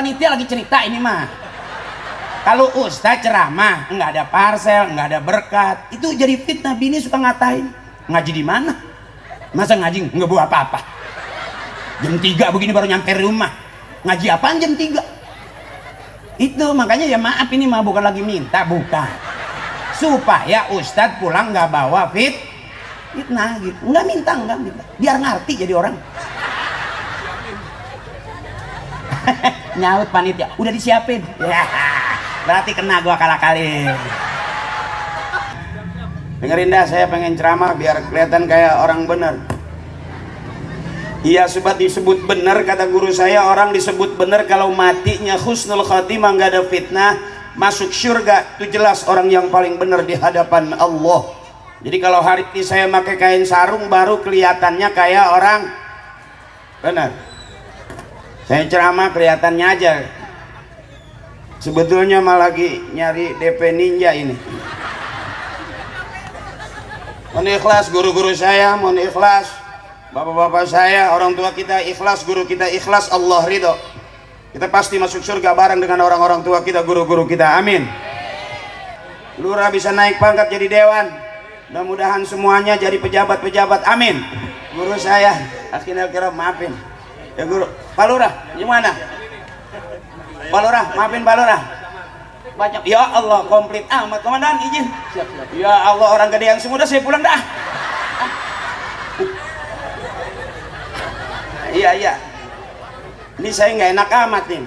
panitia lagi cerita ini mah. Kalau ustaz ceramah nggak ada parsel, nggak ada berkat, itu jadi fitnah. Bini suka ngatain, ngaji di mana? Masa ngaji nggak bawa apa-apa? Jam 3 begini baru nyampe rumah, ngaji apaan jam 3? Itu makanya ya maaf ini mah bukan lagi minta, bukan, supaya ustaz pulang nggak bawa fitnah gitu. Nggak minta, biar ngerti jadi orang. Nyaut panitia, udah disiapin ya. Berarti kena gua kali. Dengerin dah, saya pengen ceramah biar kelihatan kayak orang bener. Iya, sobat, disebut bener kata guru saya, orang disebut bener kalau matinya husnul khotimah, nggak ada fitnah, masuk surga. Itu jelas orang yang paling bener di hadapan Allah. Jadi kalau hari ini saya pakai kain sarung baru kelihatannya kayak orang bener. Saya ceramah kelihatannya aja. Sebetulnya malah lagi nyari DP ninja ini. Mohon ikhlas guru-guru saya, mohon ikhlas bapak-bapak saya, orang tua kita ikhlas, guru kita ikhlas, Allah ridho. Kita pasti masuk surga bareng dengan orang-orang tua kita, guru-guru kita, amin. Lurah bisa naik pangkat jadi dewan, mudah-mudahan semuanya jadi pejabat-pejabat, amin. Guru saya, akhirnya kira maafin ya guru. Pak Lurah gimana? Pak Lurah, maafin Pak Lurah. Banyak. Ya Allah, komplit amat. Komandan izin. Ya Allah, orang gede yang semudah saya pulang dah. Iya. Ini saya nggak enak amat nih.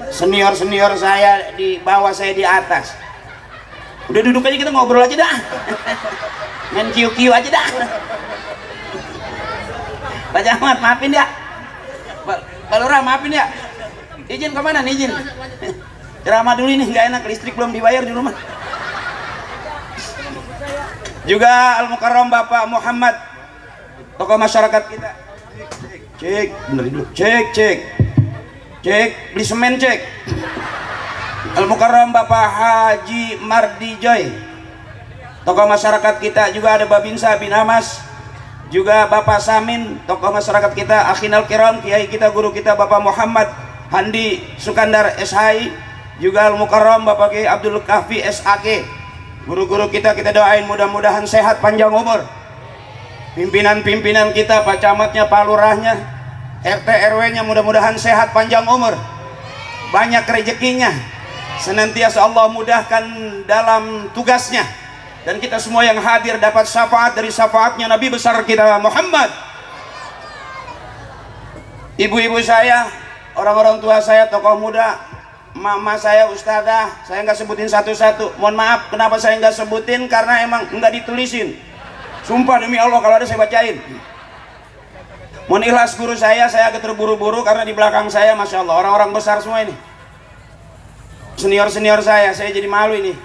Senior saya di bawah, saya di atas. Udah duduk aja, kita ngobrol aja dah. Main kiu-kiu aja dah. Pak Camat, maafin ya. Pak Lurah, maafin ya. Izin kemana nih, izin? Ceramah dulu ini, nggak enak, listrik belum dibayar di rumah. Juga Al-Mukarram Bapak Muhammad, tokoh masyarakat kita. Cek, bener dulu. Cek, beli semen cek. Al-Mukarram Bapak Haji Mardi Joy, tokoh masyarakat kita. Juga ada Babinsa bin Amas, juga Bapak Samin, tokoh masyarakat kita. Akhinal Kiram, kiai kita, guru kita Bapak Muhammad Handi Sukandar SHI, juga Al-Mukarram Bapak Kiai Abdul Kahfi SAK, guru-guru kita doain mudah-mudahan sehat panjang umur. Pimpinan-pimpinan kita, Pak Camatnya, Pak Lurahnya, RT RW-nya mudah-mudahan sehat panjang umur, banyak rezekinya, senantiasa Allah mudahkan dalam tugasnya, dan kita semua yang hadir dapat syafaat dari syafaatnya Nabi besar kita Muhammad. Ibu-ibu saya, orang-orang tua saya, tokoh muda, mama saya, ustadzah, saya nggak sebutin satu-satu. Mohon maaf, kenapa saya nggak sebutin? Karena emang nggak ditulisin. Sumpah demi Allah, kalau ada saya bacain. Mohon ikhlas guru saya agak terburu-buru karena di belakang saya, masya Allah, orang-orang besar semua ini. Senior saya jadi malu ini.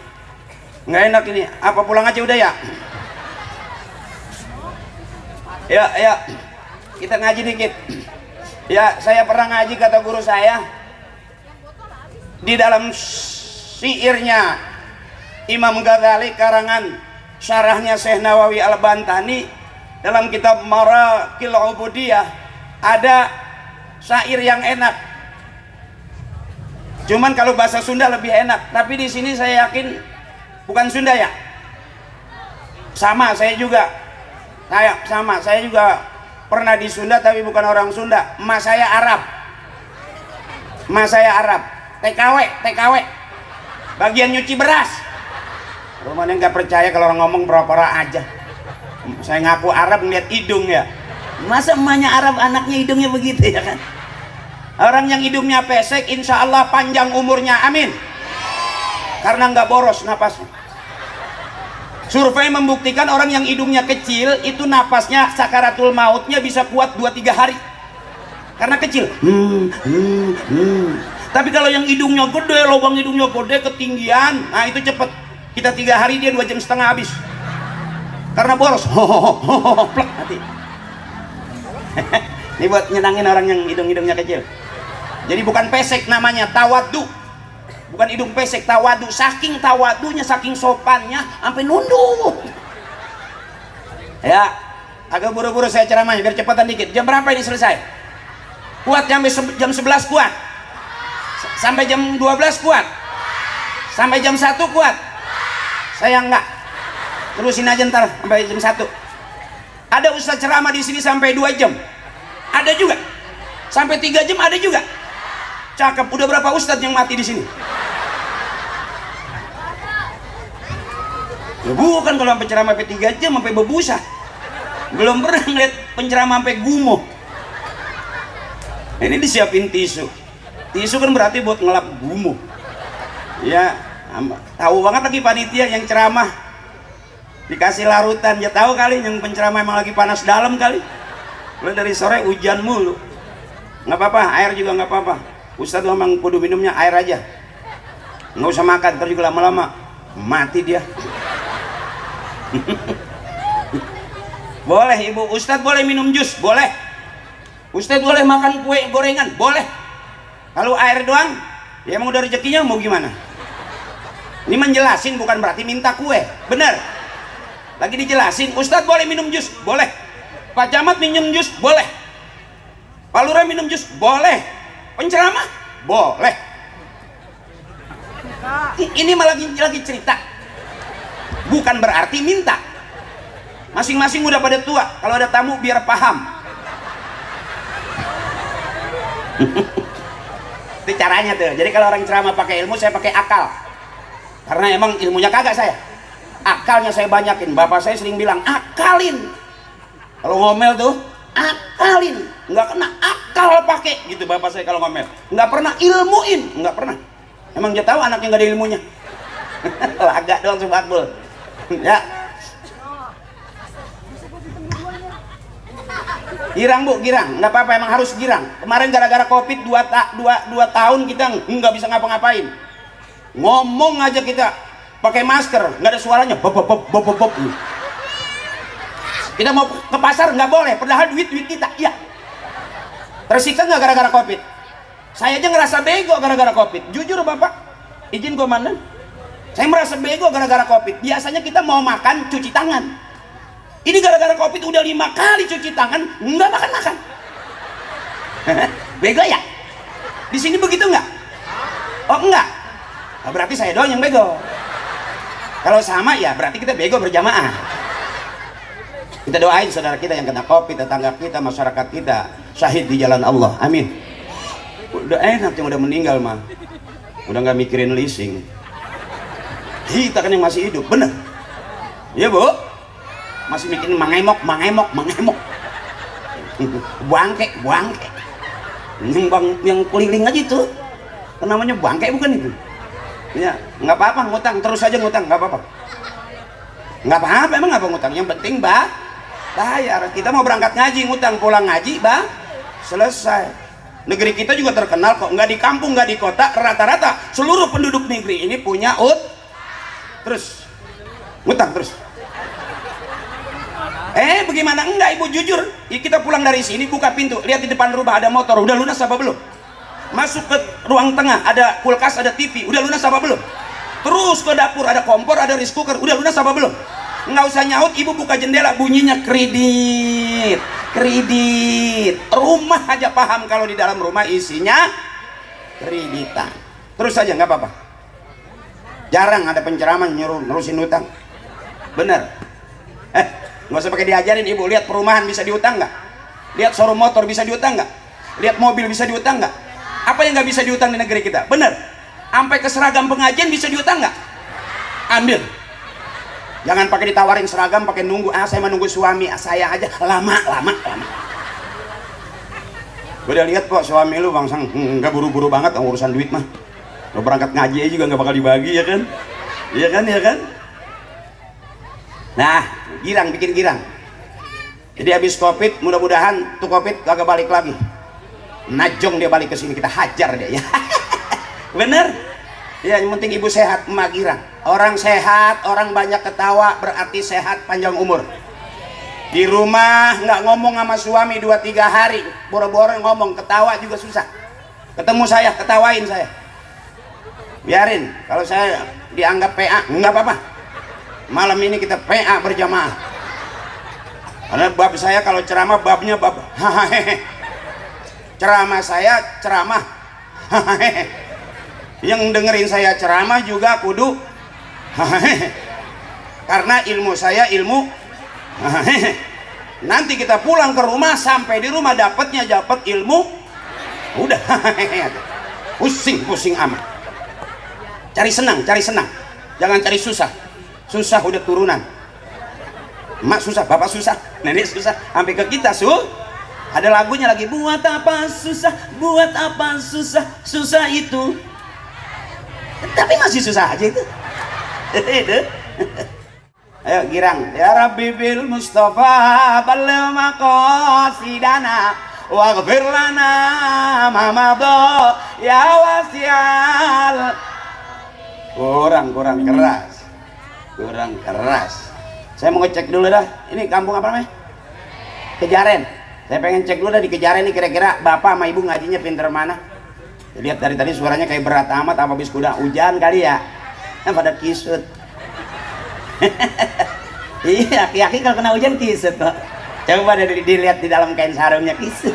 Nggak enak ini. Apa pulang aja udah ya? Ya, kita ngaji dikit. Ya, saya pernah ngaji, kata guru saya, di dalam syairnya Imam Ghazali karangan syarahnya Syekh Nawawi Al-Bantani dalam kitab Marakil Ubudiyah ada syair yang enak. Cuman kalau bahasa Sunda lebih enak, tapi di sini saya yakin bukan Sunda ya. Sama, saya juga pernah di Sunda tapi bukan orang Sunda. Emak saya Arab. TKW bagian nyuci beras. Rumahnya nggak percaya kalau orang ngomong pura-pura aja. Saya ngaku Arab ngeliat hidung ya. Masa emaknya Arab anaknya hidungnya begitu ya kan? Orang yang hidungnya pesek insya Allah panjang umurnya, amin. Karena nggak boros napasnya. Survei membuktikan orang yang hidungnya kecil itu napasnya sakaratul mautnya bisa kuat 2-3 hari karena kecil. Tapi kalau yang hidungnya gede, lubang hidungnya gede, ketinggian, nah itu cepet. Kita 3 hari, dia 2,5 jam habis karena boros. Plak hati. Ini buat nyenangin orang yang hidungnya kecil. Jadi bukan pesek namanya, tawadu. Bukan hidung pesek, tawadu. Saking tawadunya, saking sopannya, sampai nunduk. Ya, agak buru-buru saya ceramahnya biar cepatan dikit. Jam berapa ini selesai? Kuat sampai jam 11 kuat. Sampai jam 12 kuat? Sampai jam 1 kuat? Saya enggak. Terusin aja ntar sampai jam 1. Ada ustaz ceramah di sini sampai 2 jam. Ada juga. Sampai 3 jam ada juga. Cakep. Udah berapa ustaz yang mati di sini? Ya bukan, kalau sampai ceramah sampai 3 jam sampai bebusa. Belum pernah ngeliat penceramah sampai gumoh. Ini disiapin tisu. Tisu kan berarti buat ngelap gumoh. Ya, tahu banget lagi panitia yang ceramah dikasih larutan. Ya tahu kali yang penceramah emang lagi panas dalam kali. Mulai dari sore hujan mulu. Nggak apa-apa, air juga nggak apa-apa. Ustadz memang kudu minumnya air aja. Nggak usah makan, ntar juga lama-lama mati dia. Boleh ibu ustadz boleh minum jus, boleh. Ustadz boleh makan kue gorengan, boleh. Kalau air doang, ya emang udah rezekinya, mau gimana? Ini menjelasin bukan berarti minta kue, bener. Lagi dijelasin, ustadz boleh minum jus, boleh. Pak Camat minum jus, boleh. Pak Lurah minum jus, boleh. Penceramah, boleh. Ini malah lagi cerita, bukan berarti minta. Masing-masing udah pada tua, kalau ada tamu biar paham. Itu caranya tuh. Jadi kalau orang ceramah pakai ilmu, saya pakai akal. Karena emang ilmunya kagak saya. Akalnya saya banyakin. Bapak saya sering bilang, akalin. Kalau ngomel tuh, akalin. Nggak kena akal pakai. Gitu bapak saya kalau ngomel. Nggak pernah ilmuin. Nggak pernah. Emang dia tahu anaknya nggak ada ilmunya. Laga doang subakbul. Ya. Girang bu, girang, nggak apa-apa, emang harus girang. Kemarin gara-gara covid 2 tahun kita nggak bisa ngapa-ngapain. Ngomong aja kita pakai masker, nggak ada suaranya, bop. Kita mau ke pasar nggak boleh, padahal duit kita, iya. Tersiksa nggak gara-gara covid? Saya aja ngerasa bego gara-gara covid. Jujur bapak, izin komandan, saya merasa bego gara-gara covid. Biasanya kita mau makan cuci tangan. Ini gara-gara covid udah 5 kali cuci tangan, nggak makan. Bego ya? Di sini begitu nggak? Oh enggak? Berarti saya doang yang bego. Kalau sama ya berarti kita bego berjamaah. Kita doain saudara kita yang kena covid, tetangga kita, masyarakat kita syahid di jalan Allah. Amin. Udah enak yang udah meninggal mah. Udah nggak mikirin leasing. Kita kan yang masih hidup, bener? Iya bu? Masih mikirin mangemok. Bangke. Yang keliling aja itu. Namanya bangke bukan itu? Ya, nggak apa-apa ngutang, terus aja ngutang, nggak apa-apa. Nggak apa-apa, emang apa ngutang? Yang penting bayar. Kita mau berangkat ngaji, ngutang, pulang ngaji, selesai. Negeri kita juga terkenal kok, nggak di kampung, nggak di kota, rata-rata seluruh penduduk negeri ini punya terus ngutang terus. Bagaimana enggak ibu, jujur kita pulang dari sini buka pintu, lihat di depan rumah ada motor, udah lunas apa belum? Masuk ke ruang tengah ada kulkas, ada TV, udah lunas apa belum? Terus ke dapur ada kompor, ada rice cooker, udah lunas apa belum? Nggak usah nyaut, ibu buka jendela bunyinya kredit. Rumah aja paham kalau di dalam rumah isinya kreditan. Terus aja nggak apa-apa. Jarang ada penceramah nyuruh nerusin utang, bener. Nggak usah pakai diajarin ibu. Lihat perumahan bisa diutang nggak? Lihat showroom motor bisa diutang nggak? Lihat mobil bisa diutang nggak? Apa yang nggak bisa diutang di negeri kita? Bener. Sampai ke seragam pengajian bisa diutang nggak? Ambil. Jangan pakai ditawarin seragam, pakai nunggu. Saya menunggu suami saya aja lama. Gue udah lihat kok suami lu bangsang nggak buru-buru banget urusan duit mah. Lo berangkat ngaji aja juga nggak bakal dibagi, ya kan? Iya kan? Nah, bikin girang. Jadi habis covid, mudah-mudahan tuh covid kagak balik lagi. Najong dia balik ke sini, kita hajar dia ya. Bener? Ya, yang penting ibu sehat, emak girang. Orang sehat, orang banyak ketawa, berarti sehat, panjang umur. Di rumah nggak ngomong sama suami 2-3 hari, boro-boro ngomong, ketawa juga susah. Ketemu saya, ketawain saya. Biarin, kalau saya dianggap PA, nggak apa-apa. Malam ini kita PA berjamaah. Karena bab saya kalau ceramah babnya bab ceramah saya ceramah Yang dengerin saya ceramah juga kudu karena ilmu saya ilmu nanti kita pulang ke rumah, sampai di rumah dapat ilmu udah pusing amat. Cari senang, jangan cari susah udah turunan. Emak susah, bapak susah, nenek susah, sampai ke kita ada lagunya lagi, buat apa susah itu, tapi masih susah aja itu. Ayo girang, ya Rabbi bil Mustafa balil maqasidana waghfir lana ma madha ya wasi'al. Kurang keras. Saya mau ngecek dulu dah, ini kampung apa namanya? Kejaren. Saya pengen cek dulu dah di Kejaren nih, kira-kira bapak sama ibu ngajinya pinter mana. Lihat dari tadi suaranya kayak berat amat, apa bis kuda hujan kali ya, pada kisut. Iya, aki-aki kalau kena hujan kisut kok. Coba dilihat di dalam kain sarungnya kisut.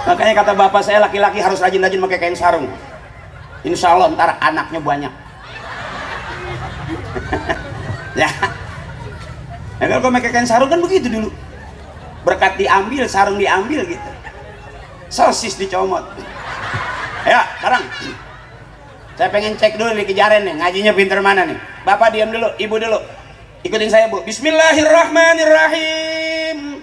Makanya kata bapak saya, laki-laki harus rajin-rajin pakai kain sarung. Insya Allah ntar anaknya banyak. Ya kalau pakai kain sarung kan begitu dulu, berkat diambil, sarung diambil gitu, sosis dicomot. Ayo sekarang saya pengen cek dulu di Kejaren nih, ngajinya pinter mana nih. Bapak diam dulu, ibu dulu, ikutin saya bu. Bismillahirrahmanirrahim.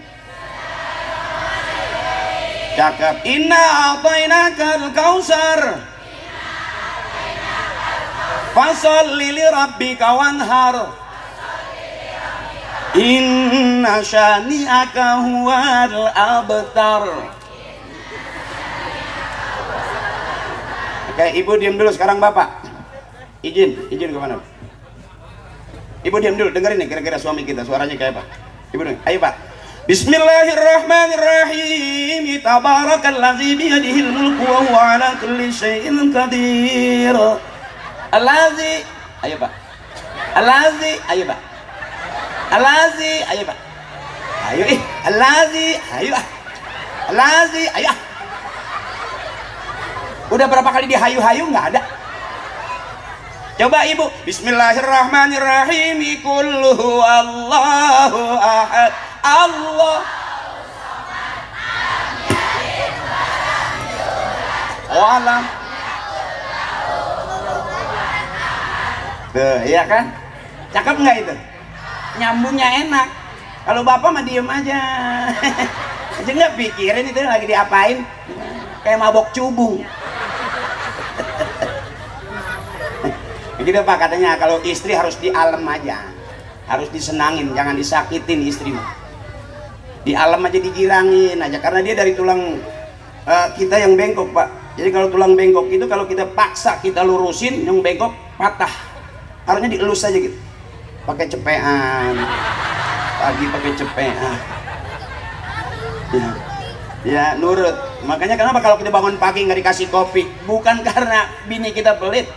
Cakep. Inna a'tainakal kautsar fasholli li rabbika wanhar inna syani'aka huwal abtar. Oke, ibu diam dulu sekarang bapak. Izin kemana? Ibu diam dulu, dengerin nih kira-kira suami kita suaranya kayak apa. Ibu nih, ayo pak. Bismillahirrahmanirrahim. Tabarakalladzi biyadihil mulku wa huwa ala kulli syai'in qadir. Allazi, ayo pak. Allazi, ayo pak. Allazi, ayo pak. Ayo Allazi, ayo. Allazi, ayo. Udah berapa kali dihayu-hayu nggak ada. Coba ibu. Bismillahirrahmanirrahim. Qul huwallahu ahad. Allah. Alam. Tuh, iya kan? Cakep nggak itu? Nyambungnya enak. Kalau bapak mah diem aja. Aja nggak pikirin itu lagi diapain. Kayak mabok cubung. Begitu pak katanya, kalau istri harus dialem aja, harus disenangin, jangan disakitin istri. Di alam aja, digirangin aja, karena dia dari tulang kita yang bengkok pak. Jadi kalau tulang bengkok itu kalau kita paksa kita lurusin, yang bengkok patah. Harusnya dielus aja gitu, pakai cepean, pagi pakai cepean. Ya nurut. Makanya kenapa kalau kita bangun pagi nggak dikasih kopi? Bukan karena bini kita pelit.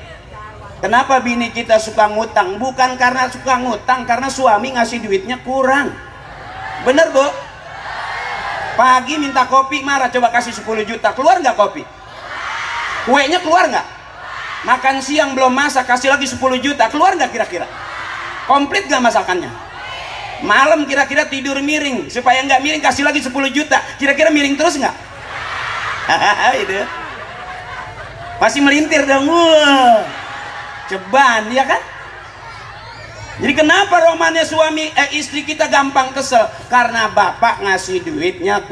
Kenapa bini kita suka ngutang? Bukan karena suka ngutang, karena suami ngasih duitnya kurang. Bener bu? Pagi minta kopi marah, coba kasih 10 juta, keluar nggak kopi? Kuenya keluar nggak? Makan siang belum masak, kasih lagi 10 juta, keluar nggak kira-kira? Komplit nggak masakannya? Malam kira-kira tidur miring, supaya nggak miring kasih lagi 10 juta, kira-kira miring terus nggak? Itu masih melintir dong. Ceban, ya kan? Jadi kenapa romannya istri kita gampang kesel? Karena bapak ngasih duitnya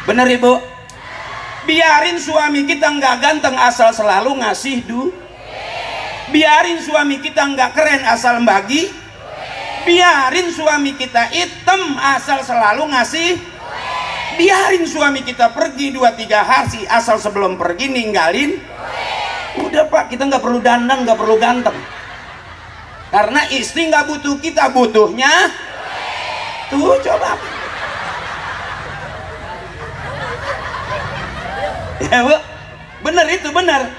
bener ibu? Biarin suami kita nggak ganteng asal selalu ngasih biarin suami kita nggak keren asal bagi, biarin suami kita hitam asal selalu ngasih, biarin suami kita pergi 2-3 hari asal sebelum pergi ninggalin. Udah pak, kita nggak perlu dandan, nggak perlu ganteng, karena istri nggak butuh kita, butuhnya tuh. Coba ya bu, bener itu, bener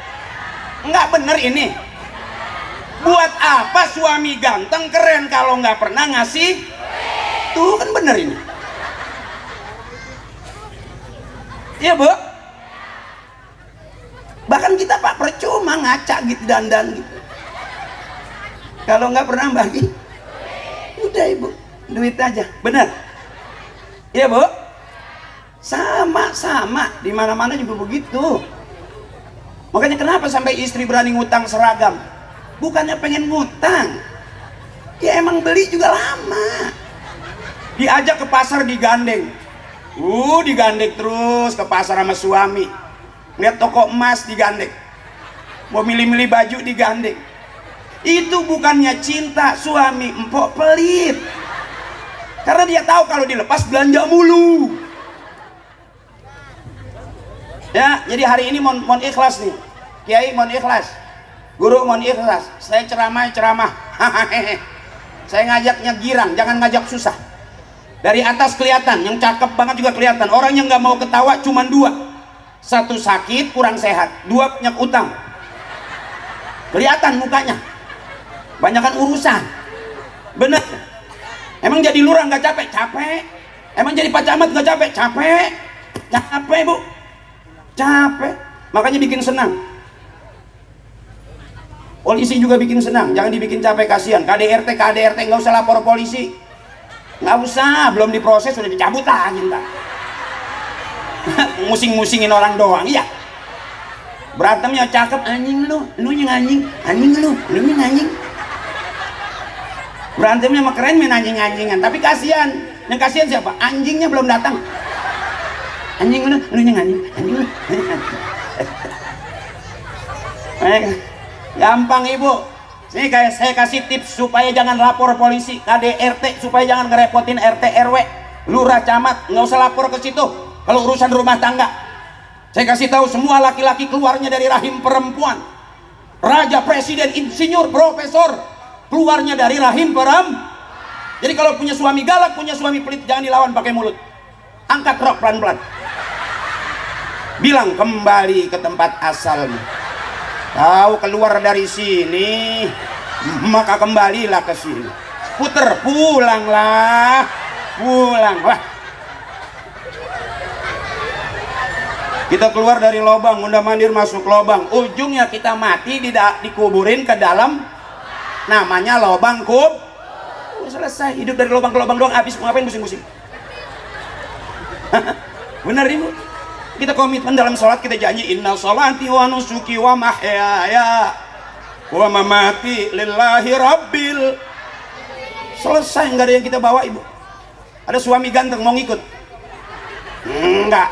nggak bener ini? Buat apa suami ganteng keren kalau nggak pernah ngasih? Tuh kan bener ini. Iya bu, bener itu, bener nggak bener ini? Buat apa suami ganteng keren kalau nggak pernah ngasih? Tuh kan bener ini. Iya bu, bener itu, bener nggak bener ini? Buat apa suami ganteng keren kalau nggak pernah ngasih? Tuh kan bener ini. Iya bu, bener itu, bener nggak bener ini? Buat apa suami ganteng keren kalau nggak pernah ngasih? Tuh kan bener ini. Bahkan kita Pak percuma ngaca gitu, dandan gitu. Kalau nggak pernah bagi, udah Ibu, duit aja. Benar? Iya Bu? Sama di mana-mana juga begitu. Makanya kenapa sampai istri berani ngutang seragam? Bukannya pengen ngutang, ya emang beli juga lama. Diajak ke pasar digandeng, digandeng terus ke pasar sama suami. Lihat toko emas digandeng, mau milih-milih baju digandeng. Itu bukannya cinta, suami empok pelit. Karena dia tahu kalau dilepas belanja mulu. Ya, jadi hari ini mohon ikhlas nih, Kiai mohon ikhlas, guru mohon ikhlas. Saya ceramah, saya ngajaknya girang, jangan ngajak susah. Dari atas kelihatan, yang cakep banget juga kelihatan. Orang yang nggak mau ketawa cuma dua, satu sakit kurang sehat, dua punya utang. Kelihatan mukanya, banyakan urusan. Bener. Emang jadi lurah nggak capek? Capek. Emang jadi Pak Camat nggak capek? Capek. Capek Bu. Capek, makanya bikin senang. Polisi juga bikin senang, jangan dibikin capek, kasihan. KDRT nggak usah lapor polisi, nggak usah, belum diproses sudah dicabut lagi ntar. Musing-musingin orang doang, iya. Berantemnya cakep, anjing lu yang anjing lu yang anjing. Berantemnya mah keren, main anjing-anjingan, tapi kasihan. Yang kasihan siapa? Anjingnya belum datang. Anjing lu yang anjing lu. Gampang Ibu. Ini kayak saya kasih tips supaya jangan lapor polisi, KDRT, supaya jangan ngerepotin RT RW, lurah, camat, nggak usah lapor ke situ kalau urusan rumah tangga. Saya kasih tahu semua laki-laki keluarnya dari rahim perempuan. Raja, presiden, insinyur, profesor keluarnya dari rahim perempuan. Jadi kalau punya suami galak, punya suami pelit, jangan dilawan pakai mulut. Angkat rok pelan-pelan. Bilang kembali ke tempat asalmu. Tahu keluar dari sini, maka kembalilah ke sini. Puter, pulanglah. Kita keluar dari lubang, mondar-mandir masuk lubang. Ujungnya kita mati, dikuburin ke dalam. Namanya lubang kub. Selesai, hidup dari lubang ke lubang doang, habis. Mau ngapain pusing-pusing? Benar Ibu? Kita komitmen dalam sholat, kita janji inna sholati wa nusuki wa mahyaya wa mamati lillahi rabbil. Selesai, nggak ada yang kita bawa Ibu. Ada suami ganteng mau ngikut? Enggak.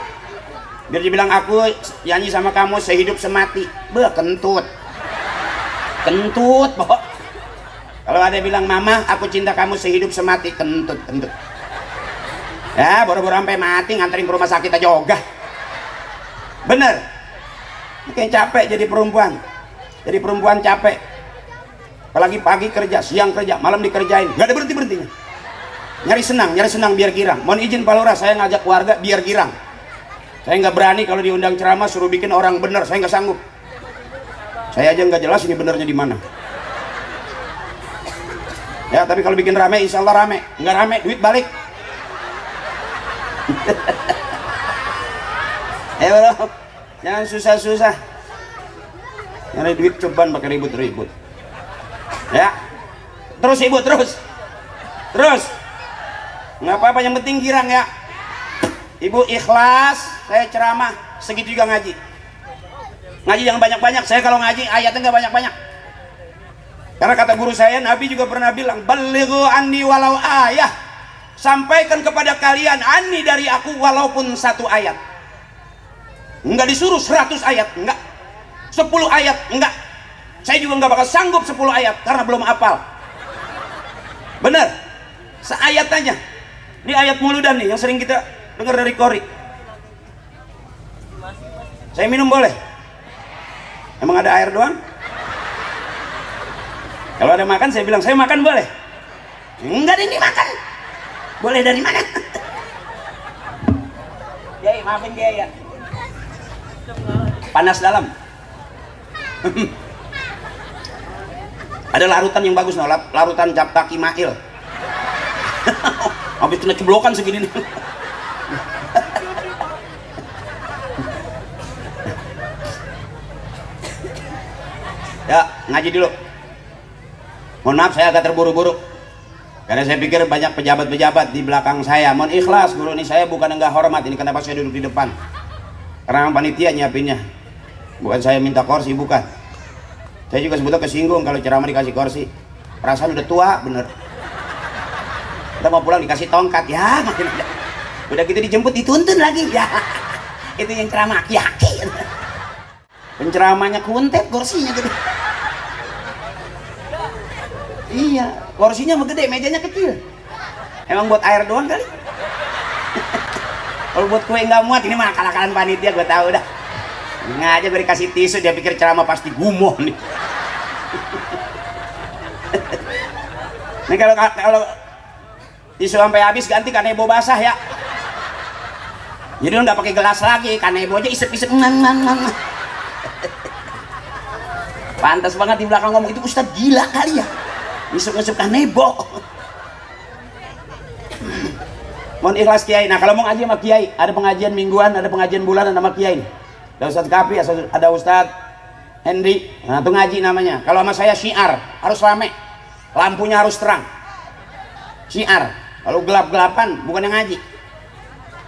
Biar dibilang aku janji sama kamu sehidup semati. Kentut Boh. Kalau ada bilang mama aku cinta kamu sehidup semati, kentut. Ya boro-boro sampai mati nganterin ke rumah sakit aja ogah. Bener. Kayak capek jadi perempuan capek. Apalagi pagi kerja, siang kerja, malam dikerjain, nggak ada berhentinya. Nyari senang biar girang. Mohon izin Pak Lurah, saya ngajak warga biar girang. Saya nggak berani kalau diundang ceramah suruh bikin orang bener, saya nggak sanggup. Saya aja nggak jelas ini benernya di mana. Ya tapi kalau bikin rame, insya Allah rame. Nggak rame, duit balik. Bro, jangan susah-susah. Nyari duit cobaan pakai ribut-ribut. Ya, terus Ibu, terus. Nggak apa-apa, yang penting girang ya. Ibu ikhlas, saya ceramah segitu juga ngaji. Ngaji jangan banyak-banyak. Saya kalau ngaji ayatnya nggak banyak-banyak. Karena kata guru saya, Nabi juga pernah bilang, balighu anni walau ayah. Sampaikan kepada kalian anni dari aku walaupun satu ayat. Enggak disuruh 100 ayat, enggak 10 ayat, enggak. Saya juga enggak bakal sanggup 10 ayat karena belum hafal. Bener, seayat aja. Ini ayat muludan nih yang sering kita dengar dari Kori. Saya minum boleh? Emang ada air doang? Kalau ada makan saya bilang saya makan boleh? Enggak ada ini makan. Boleh dari mana? Ya maafin dia ya. Panas dalam. Ada larutan yang bagus, larutan Japta Kimail. Habis kena ceblokan segini nih. Ya, ngaji dulu. Mohon maaf saya agak terburu-buru. Karena saya pikir banyak pejabat-pejabat di belakang saya. Mohon ikhlas, guru ini saya bukan enggak hormat. Ini kenapa saya duduk di depan? Karena panitia nyiapinnya. Bukan saya minta kursi, bukan. Saya juga sebetulnya kesinggung kalau ceramah dikasih kursi. Perasaan udah tua, bener. Kita mau pulang dikasih tongkat, ya makin udah gitu dijemput dituntun lagi, ya. Itu yang ceramah aki-aki. Penceramahnya kuntet, kursinya gede. Iya, kursinya mah gede, mejanya kecil. Emang buat air doang kali. Kalau buat kue nggak muat, ini mah akal-akalan panitia, gue tahu dah. Nggak aja gue dikasih tisu, dia pikir ceramah pasti gumoh nih. Nih kalau tisu sampai habis ganti kanebo basah ya. Jadi lo nggak pakai gelas lagi, kanebo aja isep-isep. Pantas banget di belakang ngomong itu Ustadz gila kali ya. Isep-isep kanebo. Mohon ikhlas Kiai. Nah kalau mau ngaji sama Kiai, ada pengajian mingguan, ada pengajian bulanan sama Kiai. Ada Ustadz Kapi, ada Ustadz Henry. Nah itu ngaji namanya. Kalau sama saya syiar, harus rame, lampunya harus terang. Syiar. Kalau gelap-gelapan bukan yang ngaji.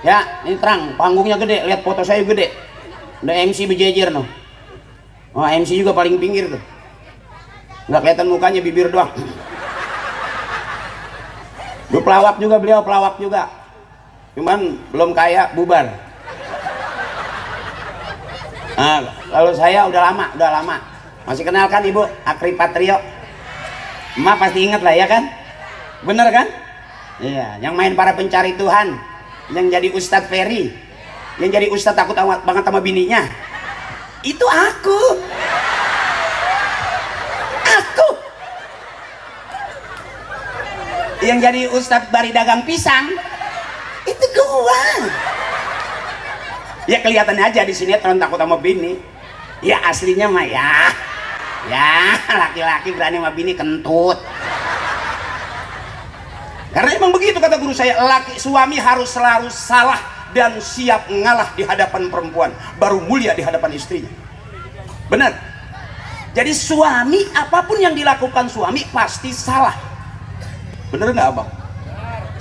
Ya ini terang, panggungnya gede, lihat foto saya gede. Udah MC berjejer no. Oh MC juga paling pinggir tuh. Nggak kelihatan mukanya, bibir doang. Lu pelawak juga, beliau pelawak juga. Cuman belum kaya, bubar. Nah, kalau saya udah lama. Masih kenal kan Ibu Akri Patrio? Emak pasti inget lah ya kan? Bener kan? Iya, yang main para pencari Tuhan, yang jadi Ustadz Ferry, yang jadi Ustadz takut banget sama bininya. Itu aku. Yang jadi Ustadz Bari dagang pisang, itu gua. Ya kelihatannya aja di sinetron takut sama bini. Ya aslinya mah ya laki-laki berani sama bini kentut. Karena emang begitu kata guru saya, suami harus selalu salah dan siap ngalah di hadapan perempuan, baru mulia di hadapan istrinya. Benar. Jadi suami, apapun yang dilakukan suami pasti salah. Bener nggak abang?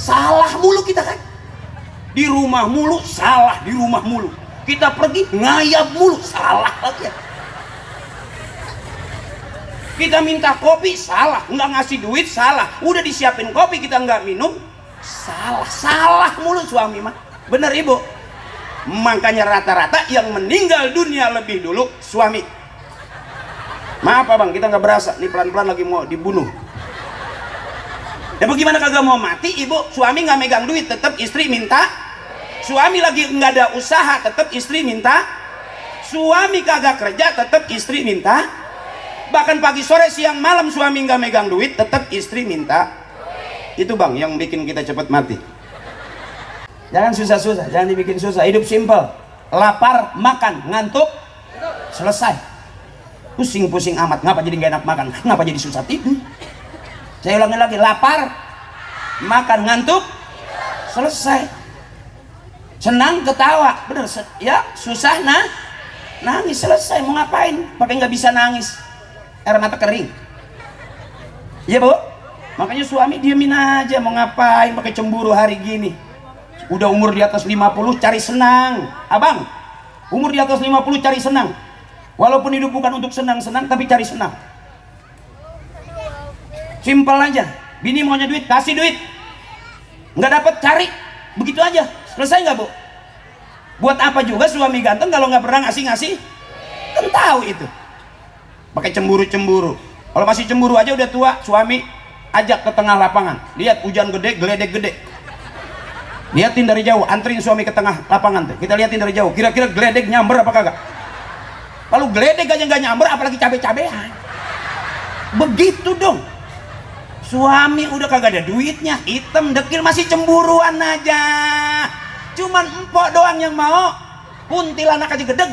Salah mulu kita kan. Di rumah mulu salah, di rumah mulu. Kita pergi ngayap mulu salah lagi. Kita minta kopi salah, nggak ngasih duit salah. Udah disiapin kopi kita nggak minum salah mulu suami mah. Bener Ibu? Makanya rata-rata yang meninggal dunia lebih dulu suami. Maaf abang, kita nggak berasa. Nih pelan-pelan lagi mau dibunuh. Ya bagaimana kagak mau mati Ibu? Suami nggak megang duit, tetap istri minta. Suami lagi nggak ada usaha, tetap istri minta. Suami kagak kerja, tetap istri minta. Bahkan pagi sore siang malam suami nggak megang duit, tetap istri minta. Itu bang yang bikin kita cepat mati. Jangan susah-susah, jangan dibikin susah. Hidup simpel. Lapar makan, ngantuk selesai. Pusing-pusing amat, ngapa jadi nggak enak makan, ngapa jadi susah tidur. Saya ulangi lagi, lapar makan, ngantuk selesai. Senang ketawa, bener ya. Susah nangis selesai. Mau ngapain pakai nggak bisa nangis, air mata kering. Iya Bu, makanya suami diemin aja. Mau ngapain pakai cemburu hari gini. Udah umur di atas 50 cari senang. Abang umur di atas 50 cari senang. Walaupun hidup bukan untuk senang-senang, tapi cari senang. Simpel aja. Bini maunya duit, kasih duit. Nggak dapet, cari. Begitu aja. Selesai nggak Bu? Buat apa juga suami ganteng kalau nggak pernah ngasih-ngasih? Kan tahu itu. Pakai cemburu-cemburu. Kalau masih cemburu aja udah tua, suami ajak ke tengah lapangan. Lihat hujan gede, geledek gede. Lihatin dari jauh, anterin suami ke tengah lapangan tuh. Kita lihatin dari jauh. Kira-kira geledek nyamber apa kagak? Kalau geledek aja nggak nyamber, apalagi cabe-cabean. Begitu dong. Suami udah kagak ada duitnya, hitam dekil masih cemburuan aja. Cuman empok doang yang mau, kuntilanak aja gedeg.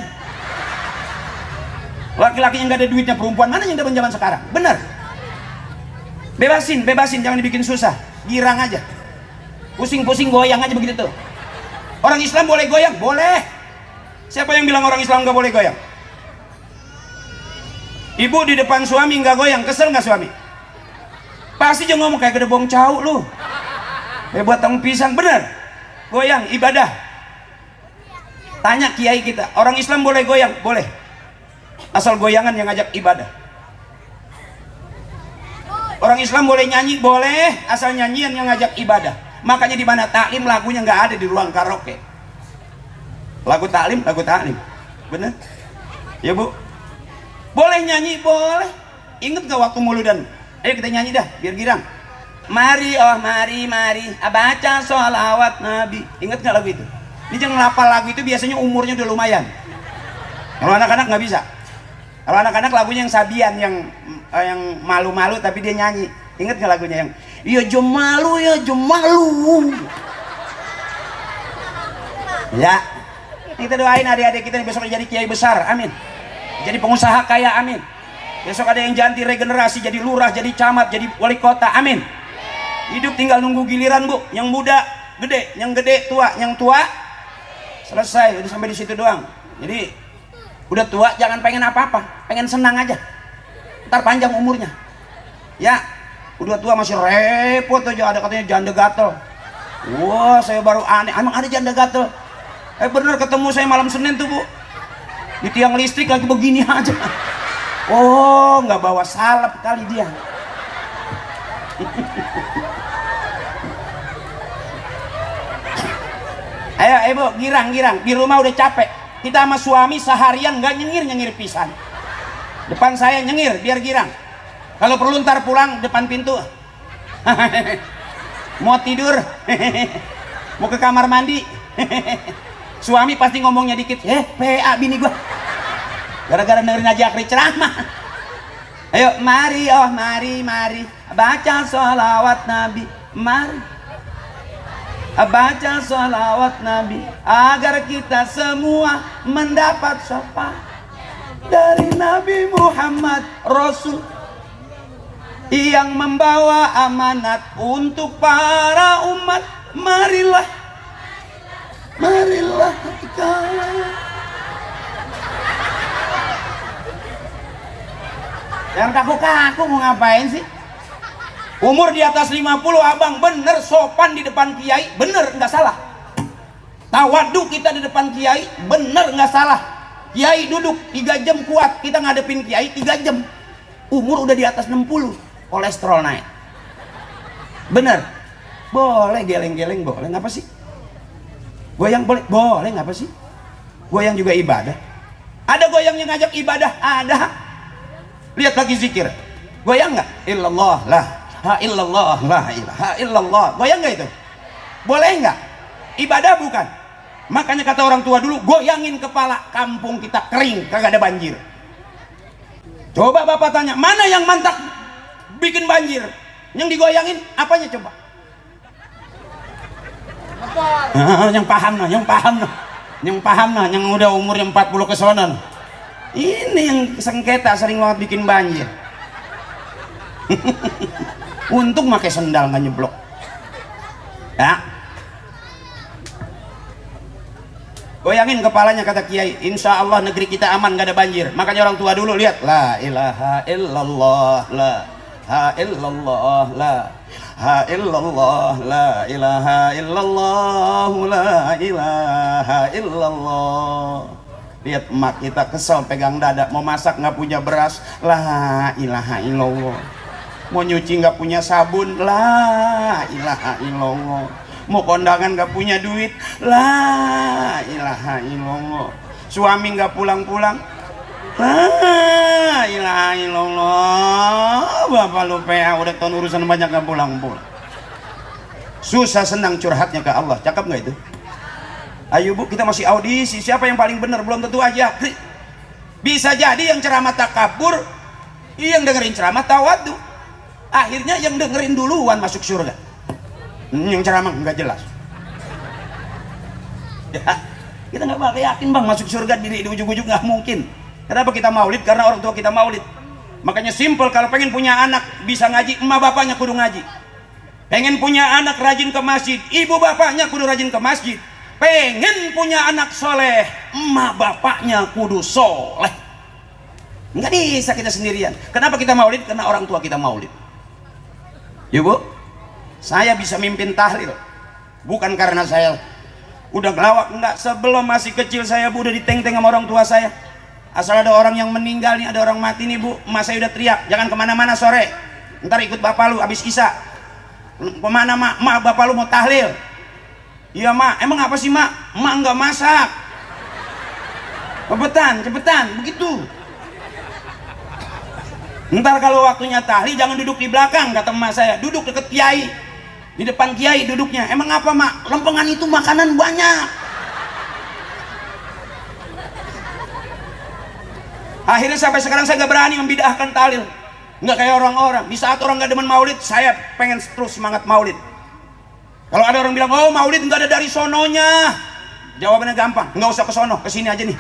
Laki-laki yang gak ada duitnya, perempuan mana yang zaman sekarang? Bener. Bebasin, jangan dibikin susah. Girang aja. Pusing-pusing goyang aja begitu tuh. Orang Islam boleh goyang? Boleh. Siapa yang bilang orang Islam gak boleh goyang? Ibu di depan suami nggak goyang, kesel nggak suami? Pasti dia ngomong kayak gede bong cau lu. Buat tang pisang, bener. Goyang ibadah. Tanya kiai kita, orang Islam boleh goyang? Boleh. Asal goyangan yang ngajak ibadah. Orang Islam boleh nyanyi? Boleh, asal nyanyian yang ngajak ibadah. Makanya di mana taklim lagunya nggak ada di ruang karaoke. Lagu taklim, bener? Ya bu, boleh nyanyi, boleh. Ingat gak waktu muludan? Ayo kita nyanyi dah, biar girang. Mari, oh mari, baca sholawat Nabi. Ingat gak lagu itu? Ini jangan ngapal lagu itu, biasanya umurnya udah lumayan. Kalau anak-anak nggak bisa. Kalau anak-anak lagunya yang sabian, yang malu-malu tapi dia nyanyi. Ingat gak lagunya yang ya jom malu, ya jom malu. Ya, kita doain adik-adik kita besok jadi kiai besar, amin. Jadi pengusaha kaya, amin. Besok ada yang ganti regenerasi jadi lurah, jadi camat, jadi wali kota, amin. Hidup tinggal nunggu giliran bu. Yang muda gede, yang gede tua, yang tua selesai, udah sampai di situ doang. Jadi udah tua jangan pengen apa-apa, pengen senang aja. Ntar panjang umurnya. Ya, udah tua masih repot aja, ada katanya janda gatel. Wah, saya baru aneh, emang ada janda gatel? Bener ketemu saya malam Senin tuh bu, di tiang listrik lagi begini aja. Oh, nggak bawa salep kali dia. Ayo ibu, girang di rumah udah capek. Kita sama suami seharian nggak nyengir pisan. Depan saya nyengir biar girang. Kalau perlu ntar pulang depan pintu. Mau tidur, mau ke kamar mandi. Suami pasti ngomongnya dikit, PA bini gua. Gara-gara dengerin aja Akri ceramah. Ayo mari, oh mari, baca sholawat Nabi. Mari baca sholawat Nabi agar kita semua mendapat syafaat dari Nabi Muhammad Rasul yang membawa amanat untuk para umat. Marilah kita. Jangan kaku-kaku, mau ngapain sih? Umur di atas 50 abang, bener sopan di depan kiai, bener nggak salah. Tawadu kita di depan kiai, bener nggak salah. Kiai duduk 3 jam kuat, kita ngadepin kiai 3 jam. Umur udah di atas 60, kolesterol naik. Bener, boleh geleng-geleng, boleh, ngapa sih? Goyang boleh, ngapa sih? Goyang juga ibadah. Ada goyang yang ngajak ibadah, ada. Lihat lagi zikir, goyang nggak? Illallah lah, ha illallah, la ilaha illallah. Goyang nggak itu? Boleh nggak? Ibadah bukan? Makanya kata orang tua dulu, goyangin kepala, kampung kita kering, kagak ada banjir. Coba bapak tanya, mana yang mantap bikin banjir? Yang digoyangin apanya coba? Yang paham nah, yang udah umurnya 40 ke sana. Ini yang sengketa sering banget bikin banjir. Untung pakai sendal nggak nyeblok. Ya. Goyangin kepalanya kata kiai. Insya Allah negeri kita aman, nggak ada banjir. Makanya orang tua dulu lihat. La ilaha illallah, la ha illallah, la ha illallah, la ilaha illallah, la ilaha illallah. Lihat emak kita kesel pegang dada, mau masak nggak punya beras, la ilaha illallah. Mau nyuci nggak punya sabun, la ilaha illallah. Mau kondangan nggak punya duit, la ilaha illallah. Suami nggak pulang-pulang, la ilaha illallah. Bapak lu PA udah tahun urusan banyak nggak pulang-pulang. Susah senang curhatnya ke Allah, cakep nggak itu? Ayo bu, kita masih audisi, siapa yang paling benar belum tentu aja. Bisa jadi yang ceramah takabur, yang dengerin ceramah tawadu. Akhirnya yang dengerin duluan masuk surga. Yang ceramah nggak jelas. Ya, kita nggak bakal yakin bang masuk surga di ujung-ujung, nggak mungkin. Kenapa kita maulid? Karena orang tua kita maulid. Makanya simple, kalau pengen punya anak bisa ngaji, emak bapaknya kudu ngaji. Pengen punya anak rajin ke masjid, ibu bapaknya kudu rajin ke masjid. Pengen punya anak soleh, emak bapaknya kudu soleh. Nggak bisa kita sendirian. Kenapa kita maulid? Karena orang tua kita maulid. Ya Bu, saya bisa mimpin tahlil bukan karena saya udah ngelawak, enggak. Sebelum masih kecil saya Bu udah diteng-teng sama orang tua saya. Asal ada orang yang meninggal nih, ada orang mati nih Bu, emak saya udah teriak, jangan kemana-mana sore, ntar ikut bapak lu habis isya. Kemana mak? Mak, bapak lu mau tahlil. Iya mak. Emang apa sih mak? Mak nggak masak. Cepetan begitu. Ntar kalau waktunya tahlil jangan duduk di belakang, kata emak saya, duduk deket kiai, di depan kiai duduknya. Emang apa mak? Lempengan itu makanan banyak. Akhirnya sampai sekarang saya nggak berani membid'ahkan tahlil, nggak kayak orang-orang. Di saat orang nggak demen maulid, saya pengen terus semangat maulid. Kalau ada orang bilang, oh maulid nggak ada dari sononya, jawabannya gampang, nggak usah ke sono, ke sini aja nih.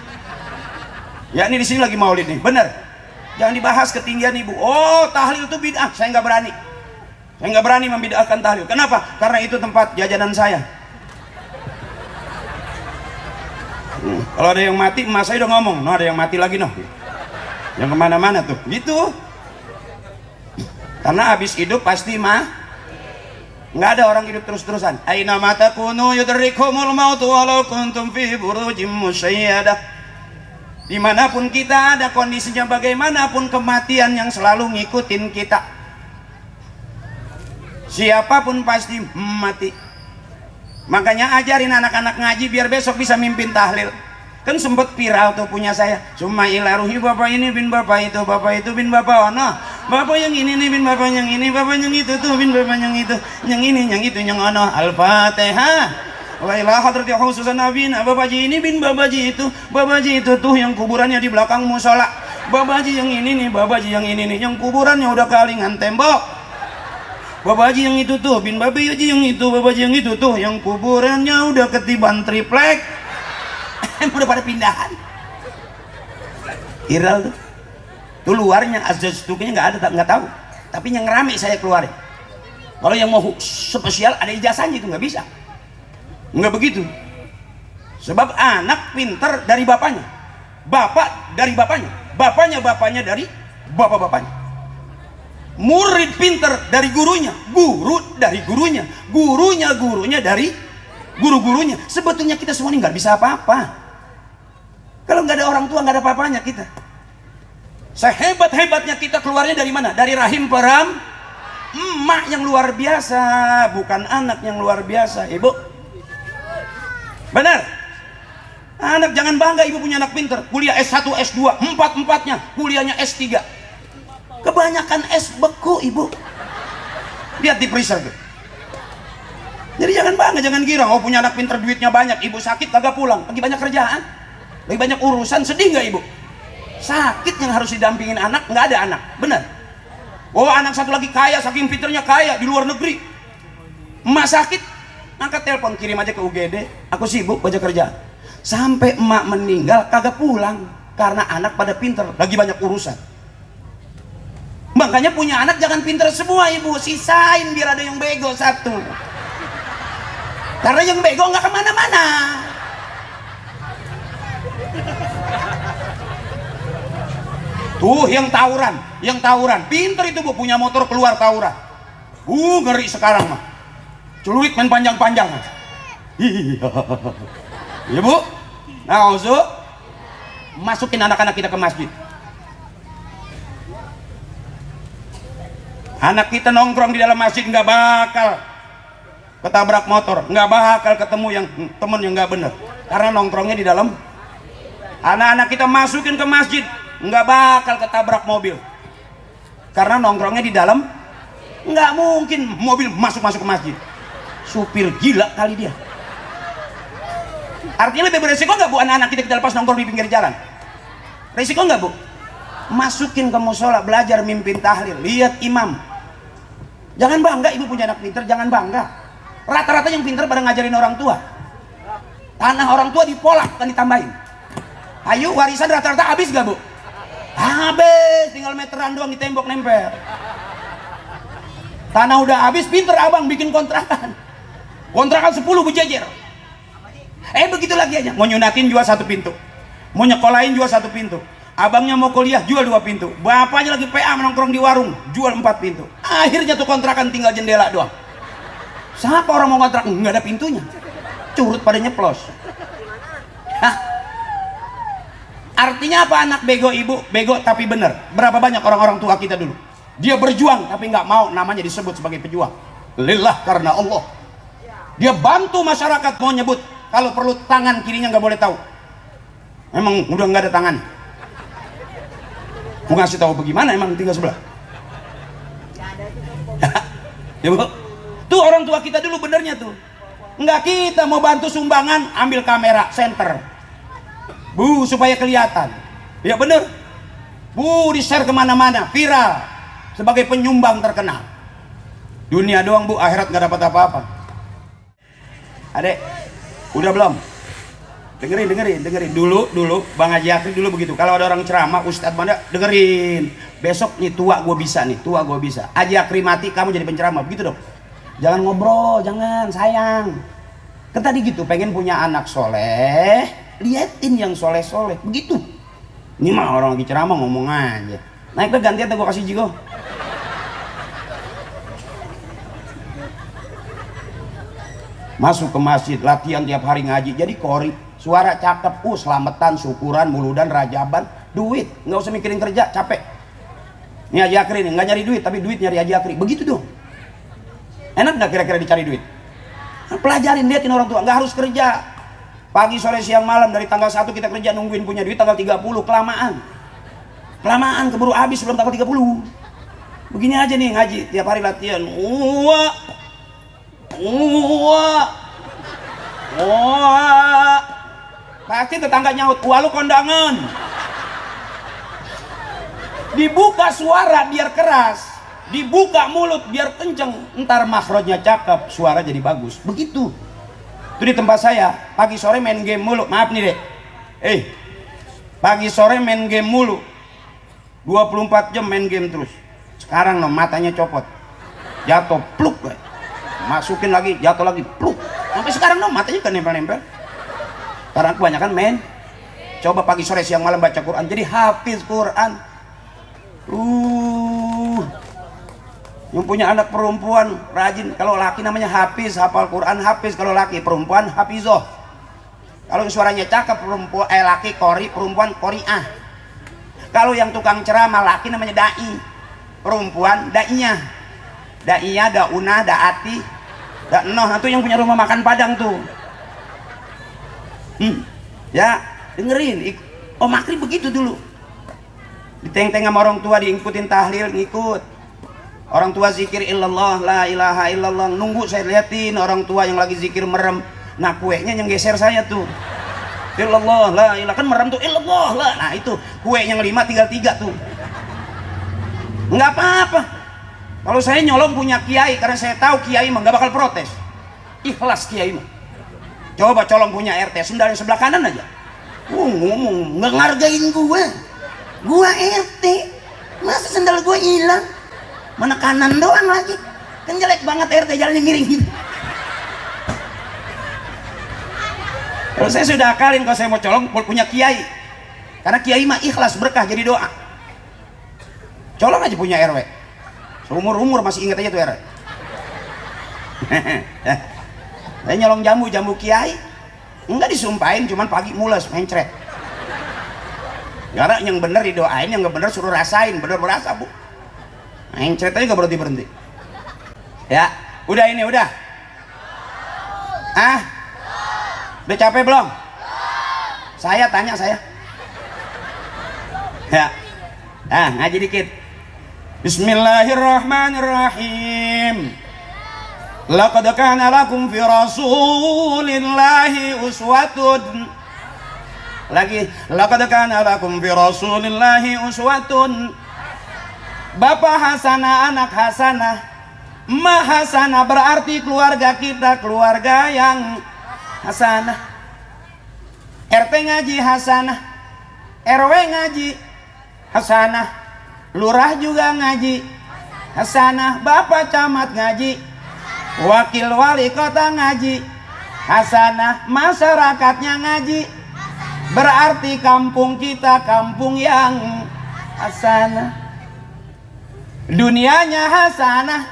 Ya ini di sini lagi maulid nih, bener. Jangan dibahas ketinggian ibu. Oh tahlil itu bid'ah, saya nggak berani. Saya nggak berani membid'ahkan tahlil. Kenapa? Karena itu tempat jajanan saya. Kalau ada yang mati, emak saya udah ngomong, no ada yang mati lagi no. Yang kemana-mana tuh, gitu. Karena habis hidup pasti nggak ada orang hidup terus-terusan. Aina mata kunu yudrikumul maut walau kuntum fi burujim musyayyadah. Dimanapun kita ada, kondisinya bagaimanapun, kematian yang selalu ngikutin kita. Siapapun pasti mati. Makanya ajarin anak-anak ngaji biar besok bisa mimpin tahlil. Kan sempet viral tuh punya saya, cuma ilaruhi bapak ini bin bapak itu bin bapak ono, bapak yang ini nih bin bapak yang ini, bapak yang itu tuh bin bapak yang itu, yang ini yang itu yang ono. Al-Fatihah. Wa ila hadrati khususan nabina, babaji ini bin babaji itu tuh yang kuburannya di belakang musola, babaji yang ini nih, babaji yang ini nih, yang kuburannya udah kalingan tembok, babaji yang itu tuh bin babaji yang itu, babaji yang itu tuh yang kuburannya udah ketiban triplek. Udah pada pindahan. Viral tuh luarnya azaz tuknya nggak ada, nggak tahu, tapi yang rame saya keluarin. Kalau yang mau spesial ada ijazahnya itu nggak bisa. Nggak begitu. Sebab anak pinter dari bapaknya, bapak dari bapaknya, bapaknya dari bapak-bapaknya. Murid pinter dari gurunya, guru dari gurunya, gurunya dari guru-gurunya. Sebetulnya kita semua ini nggak bisa apa-apa. Kalau nggak ada orang tua, nggak ada apa-apanya kita. Sehebat-hebatnya kita keluarnya dari mana? Dari rahim peram emak yang luar biasa, bukan anak yang luar biasa. Ibu benar. Anak jangan bangga ibu punya anak pinter, kuliah S1, S2, empat-empatnya kuliahnya S3. Kebanyakan S beku ibu. Lihat di freezer tuh. Jadi jangan bangga, jangan girang. Oh punya anak pinter, duitnya banyak, ibu sakit kagak pulang, lagi banyak kerjaan, lagi banyak urusan, sedih nggak ibu? Sakit yang harus didampingin anak, nggak ada anak, benar. Oh anak satu lagi kaya, saking pinternya kaya di luar negeri. Emak sakit, angkat telepon, kirim aja ke UGD, aku sibuk baca kerjaan. Sampai emak meninggal kagak pulang karena anak pada pinter, lagi banyak urusan. Makanya punya anak jangan pinter semua ibu, sisain biar ada yang bego satu. Karena yang bego nggak kemana-mana. Tuh yang tawuran, pinter itu bu, punya motor keluar tawuran. Ngeri sekarang mah. Celurit main panjang-panjang. Iya. Iya bu. Nah, masukin anak-anak kita ke masjid. Anak kita nongkrong di dalam masjid nggak bakal ketabrak motor, nggak bakal ketemu yang temen yang nggak bener, karena nongkrongnya di dalam. Anak-anak kita masukin ke masjid, nggak bakal ketabrak mobil, karena nongkrongnya di dalam. Nggak mungkin mobil masuk ke masjid. Supir gila kali dia. Artinya lebih beresiko nggak bu anak-anak kita lepas nongkrong di pinggir jalan? Resiko nggak bu? Masukin ke musola, belajar mimpin tahlil, lihat imam. Jangan bangga ibu punya anak pinter, jangan bangga. Rata-rata yang pinter pada ngajarin orang tua. Tanah orang tua dipolak kan ditambahin. Ayo warisan rata-rata habis gak bu? Habis, tinggal meteran doang di tembok nempel. Tanah udah habis, pinter abang bikin kontrakan 10 berjejer. Begitu lagi aja, mau nyunatin jual satu pintu, mau nyekolahin jual satu pintu, Abangnya mau kuliah, jual 2 pintu. Bapaknya lagi PA menongkrong di warung, jual 4 pintu. Akhirnya tuh kontrakan tinggal jendela doang. Siapa orang mau kontrak? Nggak ada pintunya. Curut pada nyeplos. Hah? Artinya apa anak bego ibu? Bego tapi bener. Berapa banyak orang-orang tua kita dulu? Dia berjuang tapi nggak mau namanya disebut sebagai pejuang. Lillah, karena Allah. Dia bantu masyarakat, mau nyebut. Kalau perlu tangan kirinya nggak boleh tahu. Emang udah nggak ada tangan. Mau ngasih tahu bagaimana emang tinggal sebelah. Ya bu, tuh orang tua kita dulu benernya tuh. Enggak, kita mau bantu sumbangan, ambil kamera center, bu, supaya kelihatan. Ya bener, bu, di share kemana-mana, viral sebagai penyumbang terkenal. Dunia doang bu, akhirat nggak dapat apa-apa. Adek, udah belum? Dengerin dulu Bang Haji Akri dulu begitu. Kalau ada orang ceramah, Ustadz mana, dengerin. Besok nih tua gue bisa. Haji Akri mati, kamu jadi penceramah, begitu dong. Jangan ngobrol, jangan, sayang. Kan tadi gitu, pengen punya anak soleh, liatin yang soleh-soleh, begitu. Ini mah orang lagi ceramah ngomong aja. Naik ke gantian tuh gue kasih jigo. Masuk ke masjid, latihan tiap hari ngaji, jadi kori. Suara cakep, selamatan, syukuran, muludan, rajaban, duit. Nggak usah mikirin kerja, capek. Ini Haji Akri nih, nggak nyari duit, tapi duit nyari Haji Akri. Begitu dong. Enak nggak kira-kira dicari duit? Nah, pelajarin, liatin orang tua, nggak harus kerja. Pagi, sore, siang, malam, dari tanggal 1 kita kerja nungguin punya duit, tanggal 30, kelamaan. Kelamaan, keburu habis sebelum tanggal 30. Begini aja nih ngaji, tiap hari latihan. Pasti tetangga nyaut, wah lu kondangan. Dibuka suara biar keras, dibuka mulut biar kenceng, ntar makhrajnya cakep, suara jadi bagus. Begitu. Itu di tempat saya, pagi sore main game mulu. Maaf nih dek, pagi sore main game mulu, 24 jam main game terus. Sekarang no, matanya copot, jatuh pluk, masukin lagi, jatuh lagi pluk. Sampai sekarang no, matanya kan nempel-nempel. Karena kebanyakan main. Coba pagi sore siang malam baca Quran, jadi hafiz Quran. Yang punya anak perempuan rajin. Kalau laki namanya hafiz, hafal Quran hafiz. Kalau laki, perempuan hafizoh. Kalau suaranya cakep, perempuan laki kori, perempuan koriah. Kalau yang tukang ceramah laki namanya dai, perempuan daiyah. Daiyah, daunah, daati, danoh. Itu yang punya rumah makan Padang tuh. Ya dengerin. Om Akri begitu dulu. Diteng-teng sama orang tua, diikutin tahlil, ngikut. Orang tua zikir illallah, la ilaha illallah, nunggu saya liatin orang tua yang lagi zikir merem. Nah kuenya yang geser saya tuh. Illallah, la ilaha, kan merem tuh illallah, la. Nah itu kue yang 5 tinggal 3 tuh. Nggak apa-apa. Kalau saya nyolong punya kiai, karena saya tahu kiai mah nggak bakal protes. Ikhlas kiai mah. Coba colong punya RT, sendal yang sebelah kanan aja. Ngomong nggak ngargain gua RT, masa sendal gua hilang, mana kanan doang lagi, kan jelek banget RT, jalannya miring gitu. Kalau saya sudah akalin, kalau saya mau colong punya kiai, karena kiai mah ikhlas, berkah jadi doa. Colong aja punya RW, seumur-umur masih ingat aja tuh RW. Saya nyolong jambu kiai, enggak disumpahin, cuman pagi mules mencret. Karena yang bener didoain, yang nggak bener suruh rasain, bener berasa bu. Mencret aja nggak berhenti. Ya, udah ini udah. Udah capek belum? Saya tanya saya. Ya, ngaji dikit. Bismillahirrahmanirrahim. Laqad kana lakum fi rasulillahi uswatun. Lagi, laqad kana lakum fi rasulillahi uswatun. Bapak hasanah, anak hasanah, emak hasanah, berarti keluarga kita keluarga yang hasanah. RT ngaji hasanah, RW ngaji hasanah, lurah juga ngaji hasanah, bapak camat ngaji, wakil wali kota ngaji hasanah, masyarakatnya ngaji, Berarti kampung kita kampung yang hasanah. Dunianya hasanah,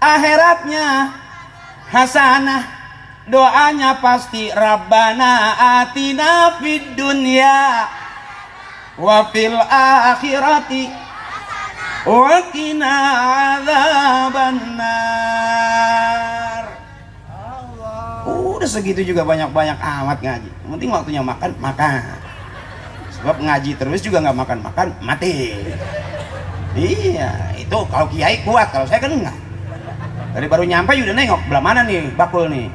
akhiratnya hasanah. Doanya pasti Rabbana atina fid dunya wa fil akhirati wa qina adzabannar. Udah segitu juga banyak-banyak amat ngaji. Yang penting waktunya makan, makan. Sebab ngaji terus juga nggak makan-makan, mati. Iya, itu kalau kiai kuat, kalau saya kan enggak. Dari baru nyampe udah nengok, belah mana nih bakul nih.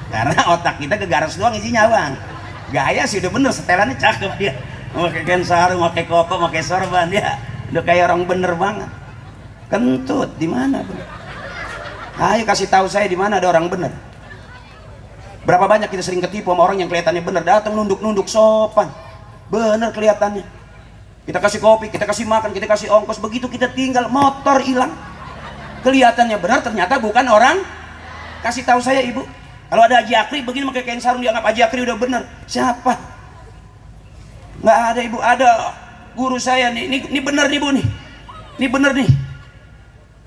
Karena otak kita ke garis doang isinya bang. Gaya sih udah bener, setelannya cakep dia. Pakai kain sarung, pakai koko, pakai sorban dia. Udah kayak orang bener banget. Kentut di mana bro? Ayo kasih tahu saya di mana ada orang bener. Berapa banyak kita sering ketipu sama orang yang kelihatannya bener, datang nunduk-nunduk sopan, bener kelihatannya. Kita kasih kopi, kita kasih makan, kita kasih ongkos, begitu kita tinggal motor hilang. Kelihatannya benar, ternyata bukan orang. Kasih tahu saya ibu, kalau ada Haji Akri begini pakai kain sarung dianggap Haji Akri udah bener. Siapa? Nggak ada ibu, ada guru saya nih, ini bener nih bu nih, ini bener nih.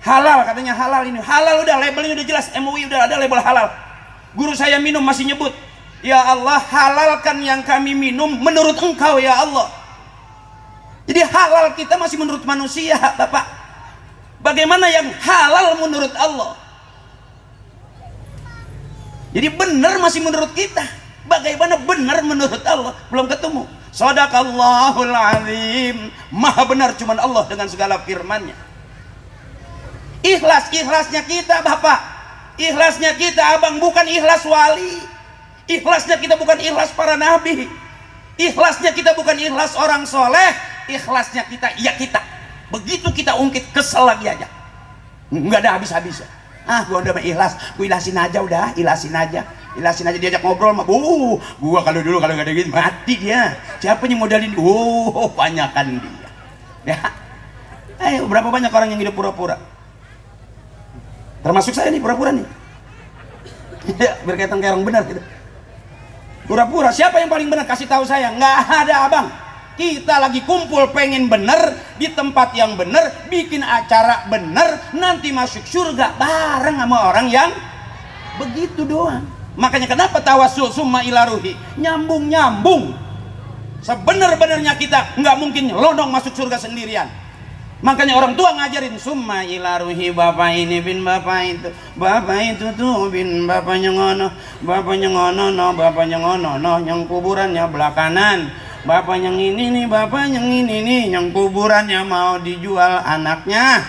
Halal katanya, halal ini, halal udah labelnya udah jelas, MUI udah ada label halal. Guru saya minum masih nyebut, ya Allah halalkan yang kami minum menurut engkau ya Allah. Jadi halal kita masih menurut manusia Bapak. Bagaimana yang halal menurut Allah? Jadi benar masih menurut kita. Bagaimana benar menurut Allah? Belum ketemu. Shadaqallahul azim. Maha benar cuman Allah dengan segala firman-Nya. Ikhlas-ikhlasnya kita Bapak. Ikhlasnya kita abang bukan ikhlas wali. Ikhlasnya kita bukan ikhlas para nabi. Ikhlasnya kita bukan ikhlas orang soleh. Ikhlasnya kita ya kita. Begitu kita ungkit kesel lagi aja. Nggak ada habis-habisnya. Ah gua udah ikhlas, gua ikhlasin aja udah, ikhlasin aja. Ikhlasin aja, diajak ngobrol mah. Gua kalau dulu kalau nggak ada gitu mati dia. Siapa yang modalin? Banyakan dia. Ya. Ayo berapa banyak orang yang hidup pura-pura? Termasuk saya nih pura-pura nih. Ya, berkaitan kayak orang benar gitu. Pura-pura, siapa yang paling benar? Kasih tahu saya. Nggak ada abang. Kita lagi kumpul pengen bener di tempat yang bener, bikin acara bener, nanti masuk surga bareng sama orang yang begitu doang. Makanya kenapa tawassul summa ila ruhi? Nyambung-nyambung. Sebenar-benarnya kita nggak mungkin nyelonong masuk surga sendirian. Makanya orang tua ngajarin summa ila ruhi, bapak ini bin bapak itu tuh bin bapaknya ngono, bapaknya ngono no, bapaknya ngono no, yang kuburannya belah kanan, bapak yang ini nih, bapak yang ini nih, yang kuburannya mau dijual anaknya.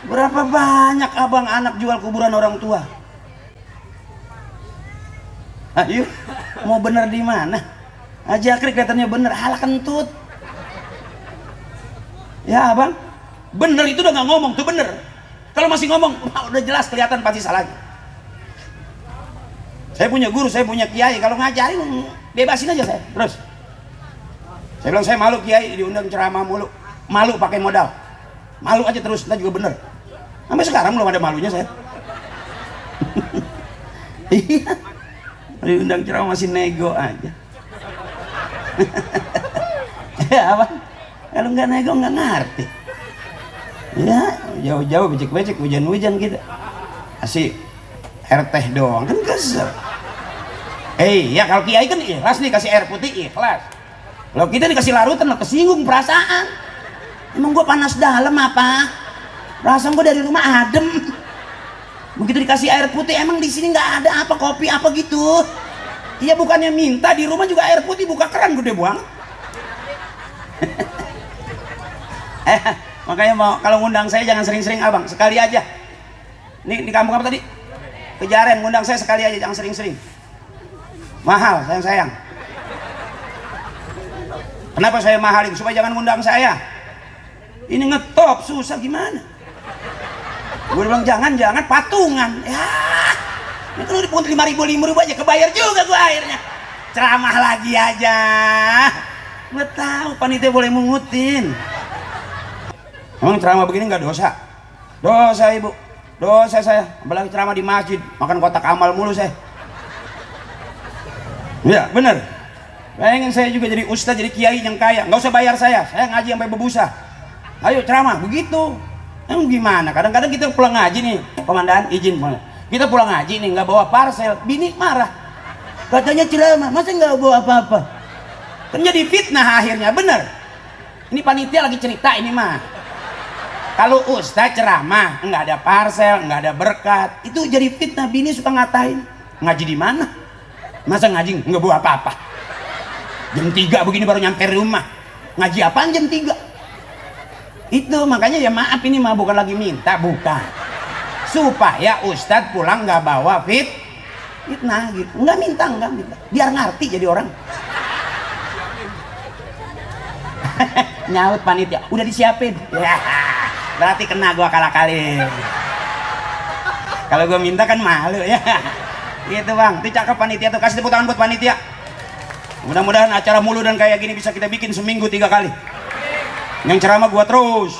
Berapa banyak abang anak jual kuburan orang tua? Ayo, mau bener di mana? Haji Akri kelihatannya bener, halah kentut. Ya abang, bener itu udah nggak ngomong tuh bener. Kalau masih ngomong, udah jelas kelihatan pasti salahnya. Saya punya guru, saya punya kiai, kalau ngajarin bebasin aja saya terus. Saya bilang saya malu kiai diundang ceramah mulu, malu pakai modal, malu aja terus, kita juga bener. Sampai sekarang belum ada malunya saya. Iya, diundang ceramah masih nego aja. Ya abang. Kalau nggak nego nggak ngerti. Ya jauh-jauh becek-becek hujan-hujan gitu. Kasih air teh doang kan kesel. Ya kalau kiai kan ikhlas nih kasih air putih ikhlas. Kalau kita dikasih larutan kesinggung perasaan. Emang gua panas dalam apa? Perasaan gua dari rumah adem. Begitu dikasih air putih emang di sini nggak ada apa kopi apa gitu. Iya bukannya minta di rumah juga air putih buka keran gede buang. Makanya mau kalau ngundang saya jangan sering-sering abang, sekali aja. Nih di kampung apa tadi? Kejaren, ngundang saya sekali aja, jangan sering-sering. Mahal, sayang-sayang. Kenapa saya mahalin? Supaya jangan ngundang saya. Ini ngetop susah gimana? Gue bilang jangan patungan. Ya, itu lu dipungut 5.000 aja, kebayar juga gue akhirnya. Ceramah lagi aja. Gue tahu panitia boleh mungutin. Emang ceramah begini nggak dosa? Dosa ibu, dosa saya. Apalagi ceramah di masjid, makan kotak amal mulu saya. Ya bener. Pengen saya juga jadi ustaz, jadi kiai yang kaya, nggak usah bayar saya ngaji sampai berbusa. Ayo ceramah begitu. Gimana? Kadang-kadang kita pulang ngaji nih, komandan izin, kita pulang ngaji nih nggak bawa parsel, bini marah. Katanya ceramah, masa nggak bawa apa-apa? Kan jadi fitnah akhirnya, bener. Ini panitia lagi cerita ini mah. Kalau ustaz ceramah nggak ada parsel, nggak ada berkat, itu jadi fitnah. Bini suka ngatain, ngaji di mana? Masa ngaji nggak bawa apa-apa? Jam 3 begini baru nyampe rumah, ngaji apaan jam 3? Itu makanya ya maaf, ini mah bukan lagi minta, bukan, supaya ustadz pulang nggak bawa fitnah gitu. Nggak minta, biar ngerti jadi orang. Nyaut panitia, udah disiapin ya, berarti kena gua kali. Kalau gua minta kan malu ya. Gitu bang, itu cakep panitia tuh, kasih tepuk tangan buat panitia. Mudah-mudahan acara mulu dan kayak gini bisa kita bikin seminggu 3 kali. Yang ceramah gua terus.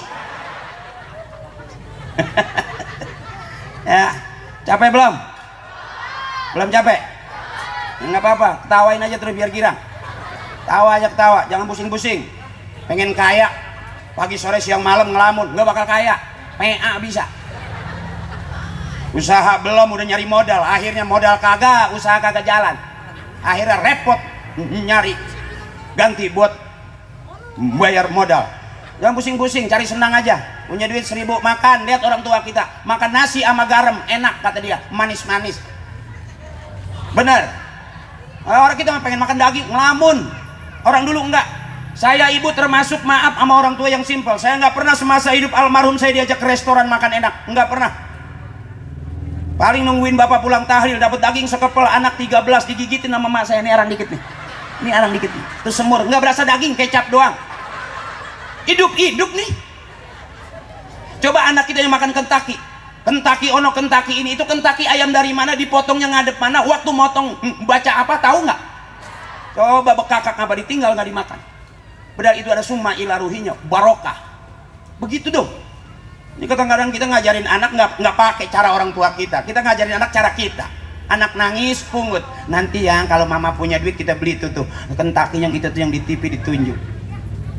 Ya, capek belum? Belum capek? Enggak apa-apa, ketawain aja terus biar girang. Tawa aja ketawa, jangan pusing-pusing. Pengen kaya, pagi sore siang malam ngelamun, nggak bakal kaya. PA bisa. Usaha belum udah nyari modal, akhirnya modal kagak, usaha kagak jalan. Akhirnya repot nyari ganti buat bayar modal. Jangan pusing-pusing, cari senang aja. Punya duit 1000 makan, lihat orang tua kita makan nasi sama garam enak kata dia, manis-manis. Bener. Orang kita pengen makan daging ngelamun, orang dulu enggak. Saya ibu termasuk maaf sama orang tua yang simpel. Saya nggak pernah semasa hidup almarhum saya diajak ke restoran makan enak, nggak pernah. Paling nungguin bapak pulang tahlil dapat daging sekepel anak 13 digigitin sama mak saya, ini arang dikit nih, ini arang dikit nih, terus semur, nggak berasa daging, kecap doang. Hidup nih. Coba anak kita yang makan Kentucky ono Kentucky ini, itu Kentucky ayam dari mana, dipotongnya ngadep mana, waktu motong baca apa tahu nggak? Coba bekakak apa ditinggal nggak dimakan. Padahal itu ada summa ila ruhinya, barokah. Begitu dong. Ini kadang-kadang kita ngajarin anak nggak pakai cara orang tua kita ngajarin anak cara kita. Anak nangis pungut, nanti yang kalau mama punya duit kita beli itu tuh Kentucky yang itu tuh yang di TV ditunjuk.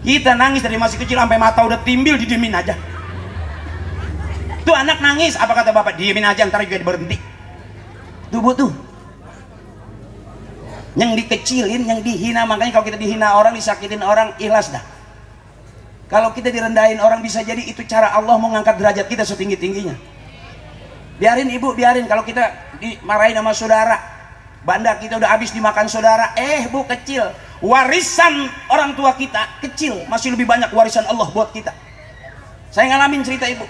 Kita nangis dari masih kecil sampai mata udah timbil, didiemin aja. Tuh anak nangis, apa kata bapak? Diemin aja, ntar juga berhenti. Tuh bu tuh. Yang dikecilin, yang dihina, makanya kalau kita dihina orang, disakitin orang, ikhlas dah. Kalau kita direndahin orang, bisa jadi itu cara Allah mau ngangkat derajat kita setinggi-tingginya. Biarin ibu, biarin. Kalau kita dimarahin sama saudara, banda kita udah habis dimakan saudara, bu kecil, warisan orang tua kita kecil, masih lebih banyak warisan Allah buat kita. Saya ngalamin cerita ibu,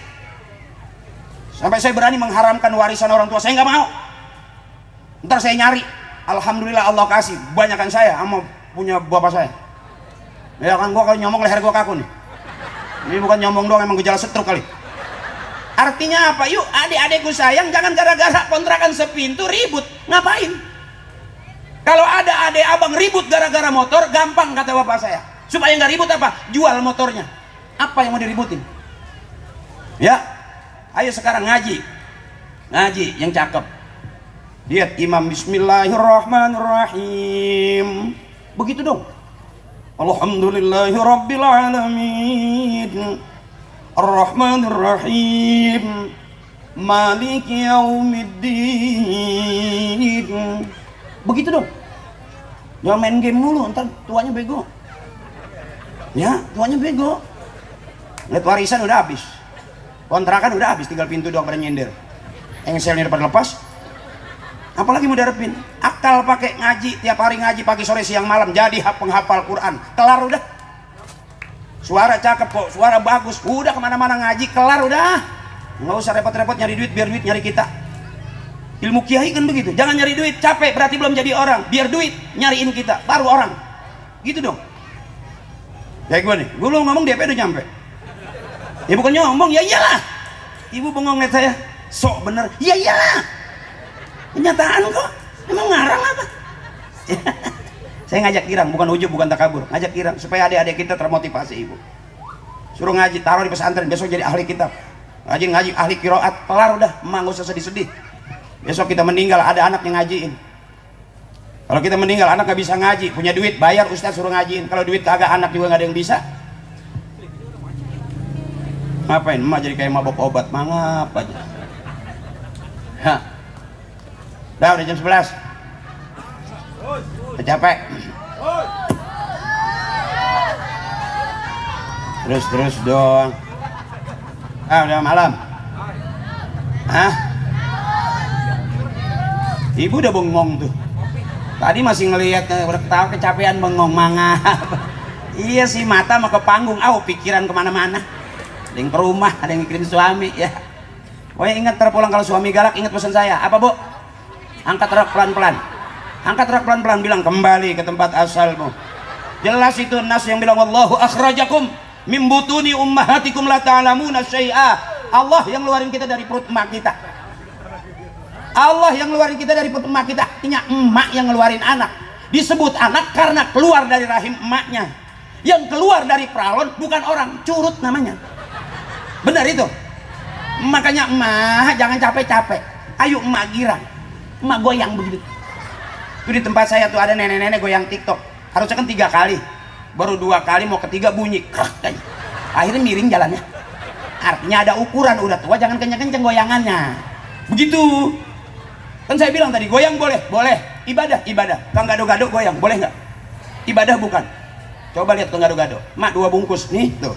sampai saya berani mengharamkan warisan orang tua. Saya nggak mau, ntar saya nyari. Alhamdulillah Allah kasih banyakan saya sama punya bapak saya. Ya kan, gua kalau nyomong leher gua kaku nih. Ini bukan nyomong doang, emang gejala stroke kali. Artinya apa? Yuk adik-adikku sayang, jangan gara-gara kontrakan sepintu ribut. Ngapain? Kalau ada adik abang ribut gara-gara motor, gampang kata bapak saya. Supaya nggak ribut apa? Jual motornya. Apa yang mau diributin? Ya, ayo sekarang ngaji yang cakep. Lihat imam, bismillahirrahmanirrahim. Begitu dong. Alhamdulillahirabbil alamin. Arrahmanirrahim. Maliki yaumiddin. Begitu dong. Jangan main game mulu, ntar tuanya bego. Ya, tuanya bego. Lihat warisan udah habis. Kontrakan udah habis, tinggal pintu doang pada nyender. Engselnya udah pada lepas. Apalagi mau diharapin? Akal pakai ngaji, tiap hari ngaji pagi sore siang malam, jadi penghafal Quran, kelar udah. Suara cakep kok, suara bagus, udah kemana-mana ngaji, kelar udah. Nggak usah repot-repot nyari duit, biar duit nyari kita. Ilmu kiai kan begitu, jangan nyari duit, capek berarti belum jadi orang, biar duit nyariin kita, baru orang. Gitu dong. Kayak gue nih, gue belum ngomong DP udah nyampe. Ya bukan ngomong, ya iyalah. Ibu bengong liat saya, sok bener, ya iyalah. Kenyataan kok, emang ngarang apa? Saya ngajak girang, bukan ujub, bukan takabur, ngajak girang supaya adik-adik kita termotivasi ibu. Suruh ngaji, taruh di pesantren, besok jadi ahli kitab. Ngaji ahli kiroat, kelar udah, emang gak usah sedih-sedih. Besok kita meninggal ada anak yang ngajiin. Kalau kita meninggal anak nggak bisa ngaji, punya duit bayar ustaz suruh ngajiin. Kalau duit kagak anak juga nggak ada yang bisa. Ngapain emak jadi kayak mabok obat, mangap aja. Hah. Udah jam 11. Udah capek. Terus dong. Udah malam. Hah? Ibu udah bengong tuh. Tadi masih ngelihat udah ketawa kecapean bengong mangap. Iya sih, mata mau ke panggung, pikiran kemana-mana. Ada yang ke rumah, ada yang mikirin suami ya. Pokoknya ingat terpulang kalau suami galak, ingat pesan saya. Apa bu? Angkat rak pelan-pelan. Angkat rak pelan-pelan, bilang kembali ke tempat asalmu. Jelas itu nas yang bilang wallahu akhrajakum mim butuni ummahatikum la ta'lamuna syai'a. Allah yang ngeluarin kita dari perut emak kita. Allah yang ngeluarin kita dari perut emak kita. Artinya emak yang ngeluarin anak. Disebut anak karena keluar dari rahim emaknya. Yang keluar dari peralon bukan orang, curut namanya. Benar itu. Makanya emak jangan capek-capek. Ayo emak girang, emak goyang begitu. Itu di tempat saya tuh ada nenek-nenek goyang TikTok. Harusnya kan 3 kali, baru 2 kali, mau ketiga bunyi. Akhirnya miring jalannya. Artinya ada ukuran, udah tua jangan kenceng-kenceng goyangannya. Begitu. Kan saya bilang tadi goyang boleh, ibadah. Kang gado-gado goyang boleh nggak? Ibadah bukan. Coba lihat kang gado-gado. Mak 2 bungkus nih tuh.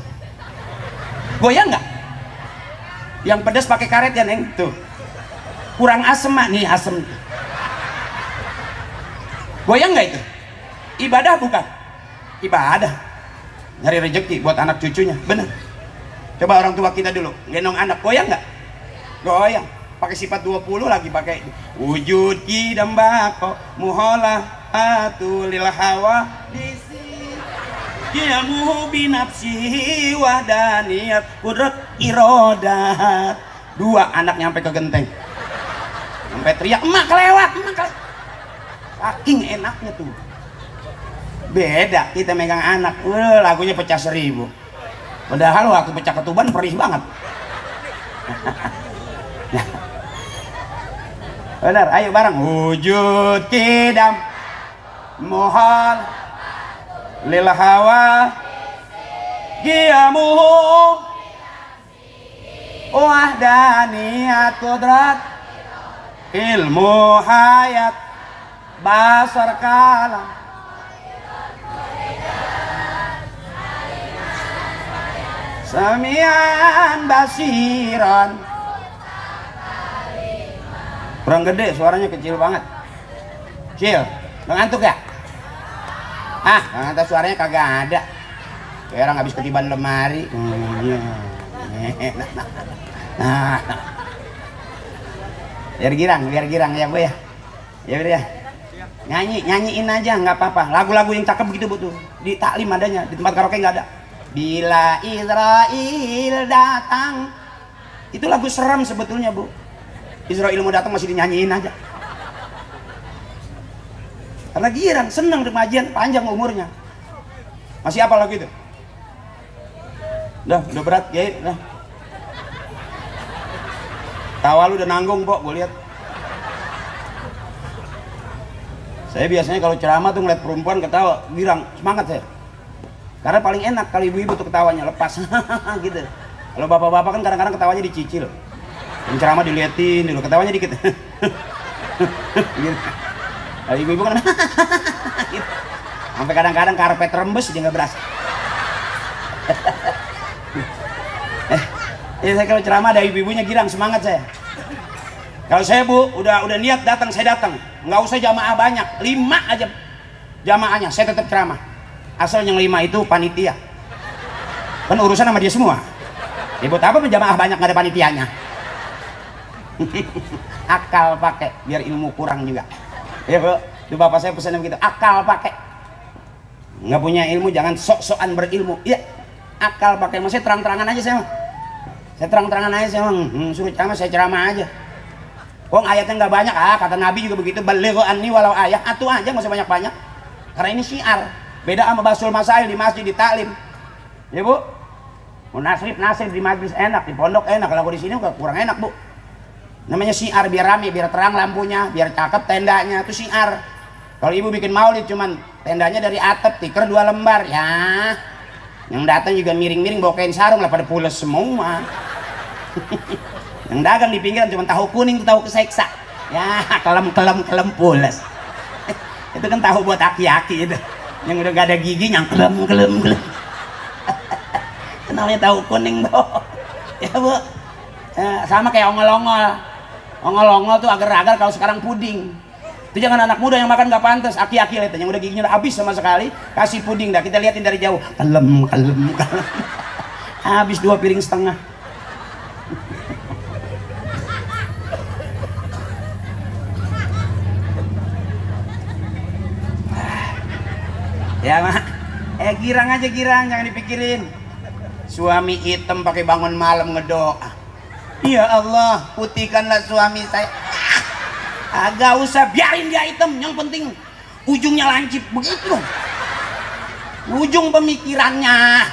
Goyang nggak? Yang pedas pakai karet ya neng tuh. Kurang asem mak nih asem. Goyang nggak itu? Ibadah bukan? Ibadah. Nyari rezeki buat anak cucunya, bener. Coba orang tua kita dulu gendong anak, goyang nggak? Goyang. Pakai sifat 20 lagi pakai wujud kidam bako muholah atulil hawa disi kiamu binafsi wahdaniyat kudrat irodat. 2 anak nyampe ke genteng sampai teriak emak kelewat. Saking enaknya tuh. Beda kita megang anak, lagunya pecah 1000. Padahal waktu pecah ketuban perih banget. Benar, ayo bareng. Wujud kidam mohon lil hawa qiyamuhu wahdaniyat kudrat ilmu hayat basar kalam samian basiran. Kurang gede, suaranya kecil banget. Kecil, ngantuk ya? Ngantuk, suaranya kagak ada. Kayak orang habis ketiban lemari. Nah, biar girang ya bu ya. Ya udah ya. Nyanyiin aja nggak apa-apa. Lagu-lagu yang cakep begitu bu tuh. Di taklim adanya, di tempat karaoke nggak ada. Bila Israel datang, itu lagu seram sebetulnya bu. Israel mau datang masih dinyanyiin aja. Karena girang, senang remajian, panjang umurnya. Masih apa lagu itu? Udah berat ya. Tawa lu udah nanggung pok, gue lihat. Saya biasanya kalau ceramah tuh ngeliat perempuan ketawa, girang, semangat saya. Karena paling enak kalau ibu-ibu tuh ketawanya lepas gitu. Kalau bapak-bapak kan kadang-kadang ketawanya dicicil. Yang ceramah diliatin dulu, ketawanya dikit. Gitu. Kalau ibu-ibu kan gitu. Sampai kadang-kadang karpet rembes dia nggak berasa. Saya kalau ceramah ada ibu-ibunya girang, semangat saya. Kalau saya bu, udah niat datang, saya datang. Nggak usah jamaah banyak, 5 aja jamaahnya, saya tetap ceramah. Asal yang 5 itu panitia. Kan urusan sama dia semua. Ya buat apa jamaah banyak nggak ada panitianya? Akal pakai biar ilmu kurang juga. Ya bu, itu bapak saya pesannya begitu. Akal pakai. Nggak punya ilmu jangan sok-sokan berilmu. Iya, akal pakai. Saya terang-terangan aja saya. Saya terang-terangan aja saya. Suruh ceramah saya ceramah aja. Kok ayatnya nggak banyak? Kata Nabi juga begitu. Balighu anni walau ayat. Atuh aja nggak usah banyak-banyak. Karena ini syiar. Beda sama basul masail di masjid di taklim. Ya bu. Mau nasrib di majlis enak, di pondok enak. Kalau di sini kurang enak bu. Namanya syiar biar rame, biar terang lampunya, biar cakep tendanya, itu syiar. Kalau ibu bikin maulid cuman tendanya dari atap, tikar 2 lembar, ya yang datang juga miring-miring bawa kain sarung lah pada pules semua. Yang dagang di pinggiran cuma tahu kuning, tahu keseksa, ya kelem pules. Itu kan tahu buat aki-aki itu, yang udah gak ada gigi yang kelem. Namanya tahu kuning tuh. Ya bu, sama kayak ongol-ongol tuh agar-agar kalau sekarang puding. Itu jangan anak muda yang makan nggak pantas, aki-aki itu yang udah giginya udah habis sama sekali, kasih puding dah, kita liatin dari jauh, kalem. Habis 2 piring setengah. Ya mak, girang aja, jangan dipikirin. Suami hitam pakai bangun malam ngedoa, ya Allah putihkanlah suami saya. Agak usah, biarin dia hitam, yang penting ujungnya lancip begitu. Ujung pemikirannya.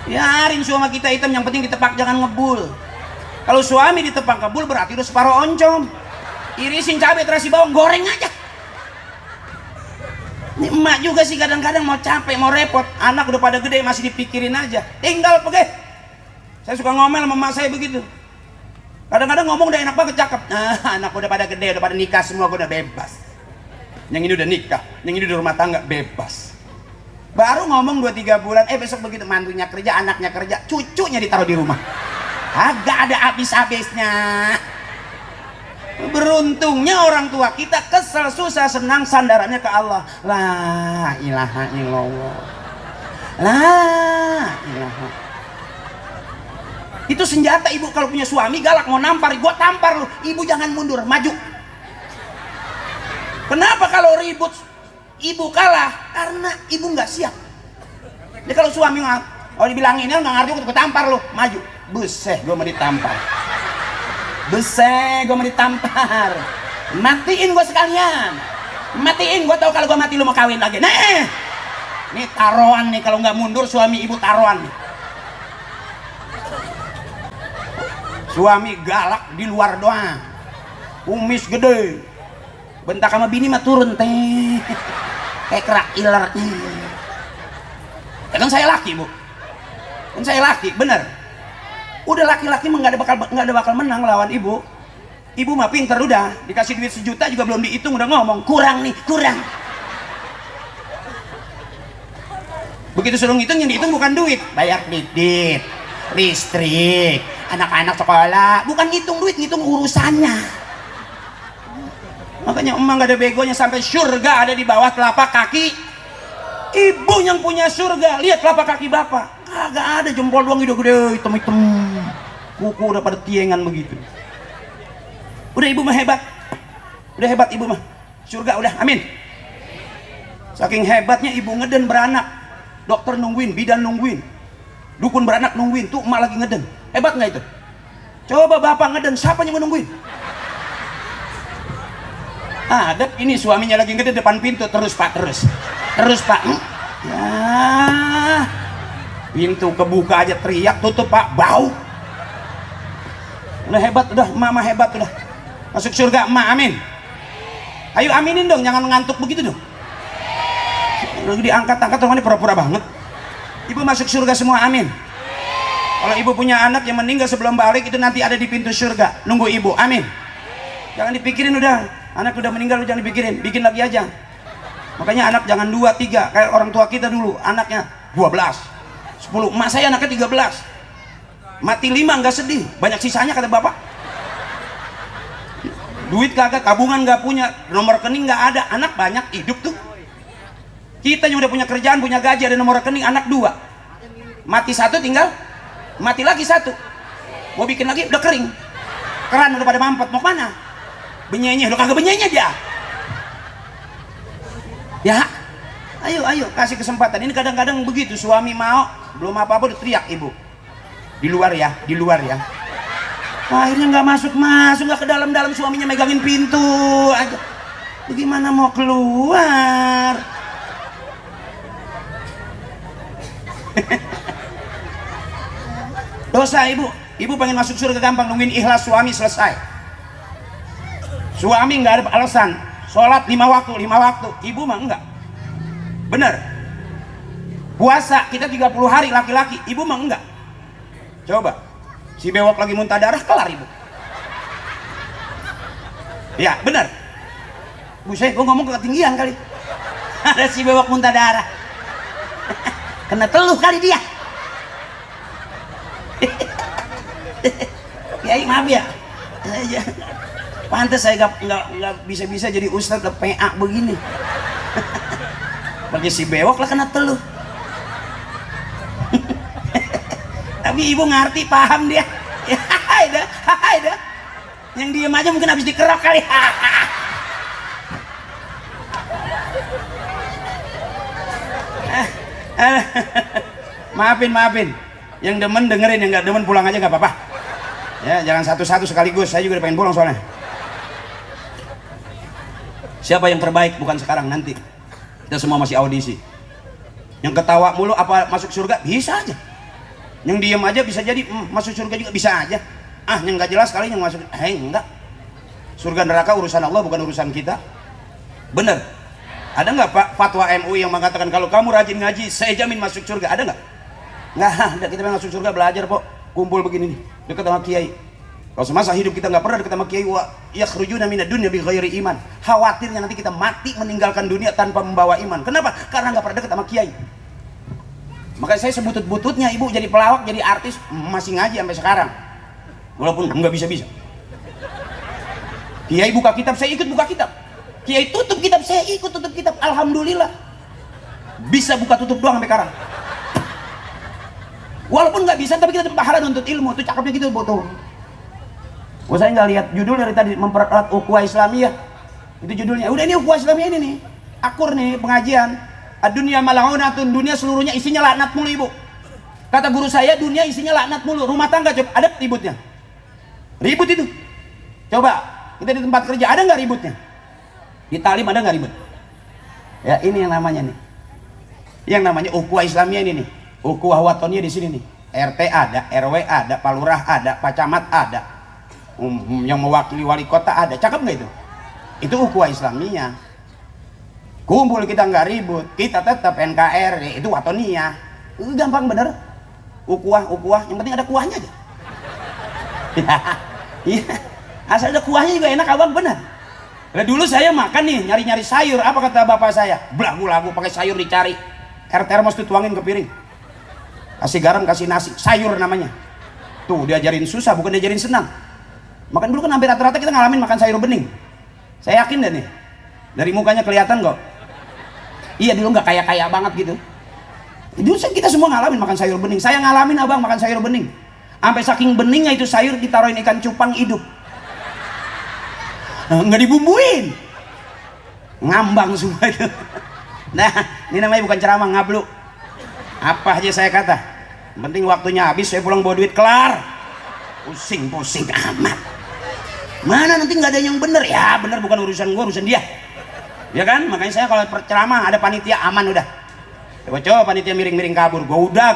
Biarin suami kita hitam, yang penting ditepak jangan ngebul. Kalau suami ditepak ngebul berarti udah separuh oncom. Irisin cabai, terasi bawang, goreng aja. Ini emak juga sih kadang-kadang mau capek, mau repot, anak udah pada gede masih dipikirin aja, tinggal pergi. Saya suka ngomel sama emak saya begitu. Kadang-kadang ngomong udah enak banget, cakep. Nah, anak udah pada gede, udah pada nikah semua, gue udah bebas. Yang ini udah nikah, yang ini udah rumah tangga, bebas. Baru ngomong 2-3 bulan, besok begitu mantunya kerja, anaknya kerja, cucunya ditaruh di rumah. Agak ada habis-habisnya. Beruntungnya orang tua kita kesel, susah, senang sandarannya ke Allah. La ilaha illallah. La ilaha. Itu senjata ibu kalau punya suami galak mau nampar, gua tampar lu. Ibu jangan mundur, maju. Kenapa kalau ribut ibu kalah? Karena ibu nggak siap. Jadi kalau suami dibilangin nggak ngerti, gua tampar lu, maju. Buset, gua mau ditampar. Besek, gue mau ditampar. Matiin gue sekalian. Matiin, gue tahu kalau gue mati lu mau kawin lagi. Nih, ini taruhan nih, kalau nggak mundur suami ibu taruhan. Suami galak di luar doang, kumis gede, bentak sama bini mah turun teh, kayak kerak iler. Ya kan saya laki bu, kan saya laki, bener. Udah laki-laki mah nggak ada bakal menang lawan ibu. Ibu mah pinter, udah dikasih duit 1 juta juga belum dihitung udah ngomong kurang nih, kurang. Begitu suruh ngitung, yang dihitung bukan duit, bayar kredit, listrik, anak-anak sekolah, bukan ngitung duit, ngitung urusannya. Makanya emang gak ada begonya, sampai surga ada di bawah telapak kaki ibu. Yang punya surga, lihat telapak kaki bapak, kagak ada, jempol doang gede-gede, hitam-hitam, kuku udah pada tiengan begitu. Udah ibu mah hebat, udah hebat ibu mah, surga udah, amin. Saking hebatnya ibu ngeden beranak, dokter nungguin, bidan nungguin, dukun beranak nungguin, tuh emak lagi ngeden. Hebat nggak itu? Coba bapak ngeden, siapa yang nungguin? Ada ini suaminya lagi ngeden depan pintu, terus pak, terus pak. Ya, pintu kebuka aja teriak, tutup pak, bau. Udah hebat, udah mama hebat, udah masuk surga emak, amin. Ayo aminin dong, jangan ngantuk begitu dong. Lagi diangkat-angkat rumah ini pura-pura banget. Ibu masuk surga semua, amin. Kalau ibu punya anak yang meninggal sebelum balik, itu nanti ada di pintu surga nunggu ibu, amin. Jangan dipikirin, udah anak udah meninggal, jangan dipikirin, bikin lagi aja. Makanya anak jangan 2, 3 kayak orang tua kita dulu, anaknya 12, 10. Emak saya anaknya 13, mati 5 nggak sedih, banyak sisanya kata bapak. Duit kagak, tabungan nggak punya, nomor rekening nggak ada, anak banyak, hidup tuh. Kita yang udah punya kerjaan, punya gaji, ada nomor rekening, anak 2, mati 1 tinggal mati lagi 1, mau bikin lagi udah kering, keran udah pada mampet, mau kemana? Benyenyeh, lo kagak benyenyeh dia. Ya, ayo kasih kesempatan. Ini kadang-kadang begitu, suami mau belum apa-apa udah teriak ibu, di luar ya. Akhirnya nggak masuk, nggak ke dalam, suaminya megangin pintu aja. Bagaimana mau keluar? Dosa ibu pengen masuk surga gampang, nungguin ikhlas suami selesai. Suami nggak ada alasan, sholat 5 waktu, ibu mah enggak. Bener. Puasa kita 30 hari laki-laki, ibu mah enggak. Coba, si bewok lagi muntah darah, kelar ibu. Ya bener. Buset, gue ngomong ketinggian kali. Ada si bewok muntah darah. Kena teluh kali dia. Kiai maaf ya. Pantes saya nggak bisa jadi ustadz ke PA begini. Bagi si bewok lah kena teluh. Tapi ibu ngerti, paham dia. Ya, hai dah. Yang diem aja mungkin habis dikerok kali. Maafin. Yang demen dengerin, yang nggak demen pulang aja nggak apa-apa. Ya, jangan satu-satu sekaligus. Saya juga pengen pulang soalnya. Siapa yang terbaik bukan sekarang, nanti. Kita semua masih audisi. Yang ketawa mulu apa masuk surga? Bisa aja. Yang diem aja bisa jadi masuk surga juga bisa aja. Yang nggak jelas kali yang masuk. Enggak. Surga neraka urusan Allah, bukan urusan kita. Bener. Ada nggak Pak fatwa MUI yang mengatakan kalau kamu rajin ngaji saya jamin masuk surga? Ada nggak? Nggak ada. Kita masuk surga belajar kok, kumpul begini nih dekat sama kiai. Kalau semasa hidup kita nggak pernah dekat sama kiai, wa yakhrujuna minad dunya bighairi iman. Khawatirnya nanti kita mati meninggalkan dunia tanpa membawa iman. Kenapa? Karena nggak pernah dekat sama kiai. Makanya saya sebutut-bututnya ibu jadi pelawak, jadi artis, masih ngaji sampai sekarang. Walaupun nggak bisa-bisa. Kiai buka kitab, saya ikut buka kitab. Kiai tutup kitab, saya ikut tutup kitab. Alhamdulillah. Bisa buka tutup doang sampai sekarang. Walaupun nggak bisa, tapi kita pahala nuntut ilmu. Itu cakepnya gitu, betul. Saya nggak lihat judul dari tadi, mempererat ukhuwah Islamiyah. Itu judulnya. Udah, ini ukhuwah Islamiyah ini nih. Akur nih pengajian. Dunia mal'unatun, dunia seluruhnya isinya laknat mulu ibu. Kata guru saya, dunia isinya laknat mulu. Rumah tangga coba ada ributnya. Ribut itu. Coba kita di tempat kerja ada nggak ributnya? Di talim ada nggak ribut? Ya ini yang namanya nih. Yang namanya ukhuwah Islamiyah ini nih. Ukhuwah watoniyah di sini nih. RT ada, RW ada, Pak Lurah ada, Pak Camat ada. Yang mewakili wali kota ada. Cakep nggak itu? Itu ukhuwah Islamiyah. Kumpul kita nggak ribut, kita tetap NKRI, itu watoniyah. Gampang bener. Ukhuwah, yang penting ada kuahnya aja. Iya, asal ada kuahnya juga enak abang, bener. Nah, dulu saya makan nih, nyari-nyari sayur, apa kata bapak saya? Belagu-lagu pakai sayur dicari. Air termos dituangin ke piring. Kasih garam, kasih nasi, sayur namanya. Tuh diajarin susah, bukan diajarin senang. Makan dulu kan hampir rata-rata kita ngalamin makan sayur bening. Saya yakin deh nih, dari mukanya kelihatan kok. Iya dulu nggak kaya-kaya banget gitu. Dulu kita semua ngalamin makan sayur bening. Saya ngalamin abang makan sayur bening. Sampai saking beningnya itu sayur ditaruhin ikan cupang hidup. Nggak dibumbuin. Ngambang semua itu. Nah, ini namanya bukan ceramah, ngablu. Apa aja saya kata. Yang penting waktunya habis, saya pulang bawa duit kelar. Pusing-pusing amat. Mana nanti nggak ada yang bener? Ya bener, bukan urusan gua, urusan dia. Ya kan, makanya saya kalau ceramah ada panitia aman udah. Coba panitia miring-miring kabur, gua udah.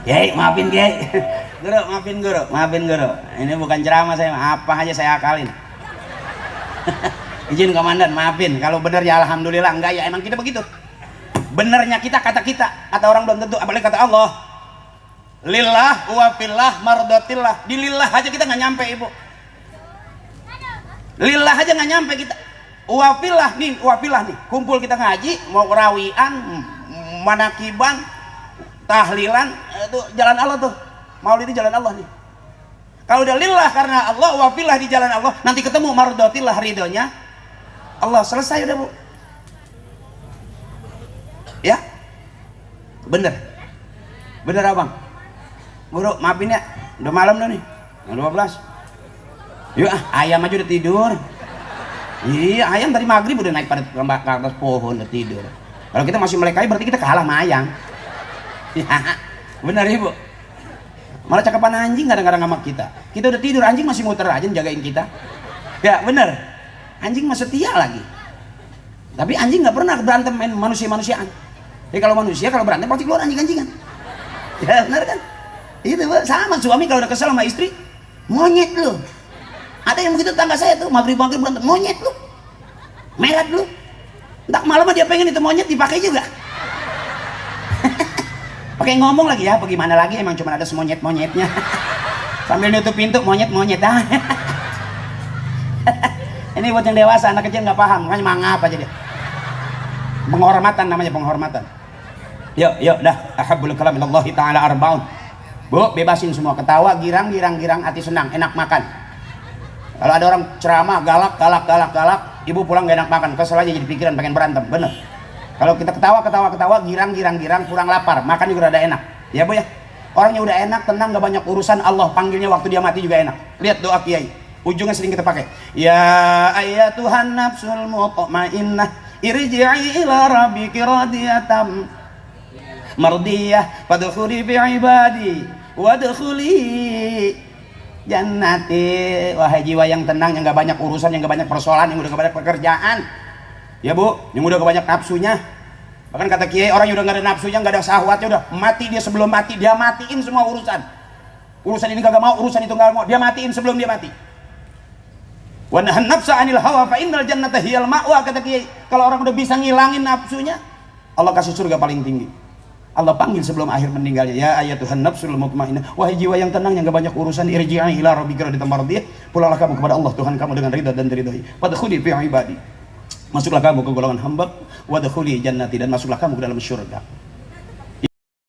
Kiai, maafin Kiai. Guru, maafin guru. Ini bukan ceramah saya, apa aja saya akalin. Izin komandan, maafin. Kalau bener ya alhamdulillah, enggak ya emang kita begitu. Benernya kita, kata orang belum tentu, apalagi kata Allah. Lillah wa fillah mardatillah. Di lillah aja kita nggak nyampe ibu. Lillah aja nggak nyampe kita. Wafilah nih, kumpul kita ngaji, mau rawian, manakiban, tahlilan, itu jalan Allah tuh. Maulid di jalan Allah nih. Kalau udah lillah karena Allah, wafilah di jalan Allah, nanti ketemu mardatillah, ridhonya Allah, selesai udah bu. Ya, bener abang. Guru, maafin ya, udah malam dah nih, 12. Yuk ayam aja udah tidur. Iya, ayam tadi maghrib udah naik pada ke atas pohon udah tidur. Kalau kita masih melekai berarti kita kalah sama ayam. Ya, benar ibu. Malah cakapan anjing kadang-kadang sama kita. Kita udah tidur, anjing masih muter aja jagain kita. Ya benar. Anjing masih setia lagi. Tapi anjing nggak pernah berantem main manusia-manusiaan. Jadi kalau manusia kalau berantem pasti keluar anjing-anjingan. Ya benar kan? Itu sama suami kalau udah kesel sama istri, monyet lu. Ada yang begitu tetangga saya tuh, maghrib-maghrib berantem, monyet lu, merat lu. Entar malam dia pengen itu monyet dipakai juga. Pakai ngomong lagi ya, bagaimana lagi, emang cuma ada semonyet-monyetnya. Sambil nutup pintu, monyet-monyet. Ini buat yang dewasa, anak kecil nggak paham, makanya mangap aja dia. Penghormatan namanya, penghormatan. Yuk dah, ahabbul kalam ilallahi ta'ala arba'un. Bu, bebasin semua, ketawa, girang, hati senang, enak makan. Kalau ada orang ceramah galak, ibu pulang gak enak makan, kesel aja jadi pikiran pengen berantem, bener. Kalau kita ketawa, girang, kurang lapar, makan juga udah enak. Ya Bu ya. Orangnya udah enak, tenang, gak banyak urusan, Allah panggilnya waktu dia mati juga enak. Lihat doa kiai, ujungnya sering kita pakai. Ya ayyatuhan nafsul mutmainnah, irji'i ila rabbiki radiyatan mardiyah, fadkhuli fi ibadi wadkhuli jannati. Wahai jiwa yang tenang, yang gak banyak urusan, yang gak banyak persoalan, yang udah gak banyak pekerjaan. Ya Bu, yang udah gak banyak nafsunya. Bahkan kata kiai, orang yang udah gak ada nafsunya, gak ada syahwatnya, udah mati dia, sebelum mati dia matiin semua urusan. Urusan ini kagak mau, urusan itu gak mau, dia matiin sebelum dia mati. Wa nahan nafsa 'anil hawa fa innal jannata hiyal ma'wa, kata kiai. Kalau orang udah bisa ngilangin nafsunya, Allah kasih surga paling tinggi. Allah panggil sebelum akhir meninggalnya, ya ayyatuhan nafsul mutmainnah, wahai jiwa yang tenang, yang gak banyak urusan, irji'i ila rabbika radiyatan mardiyah, pulanglah kamu kepada Allah Tuhan kamu dengan ridha dan diridhai. Fadkhuli fi ibadi, masuklah kamu ke golongan hamba, wadkhuli jannati, dan masuklah kamu ke dalam surga.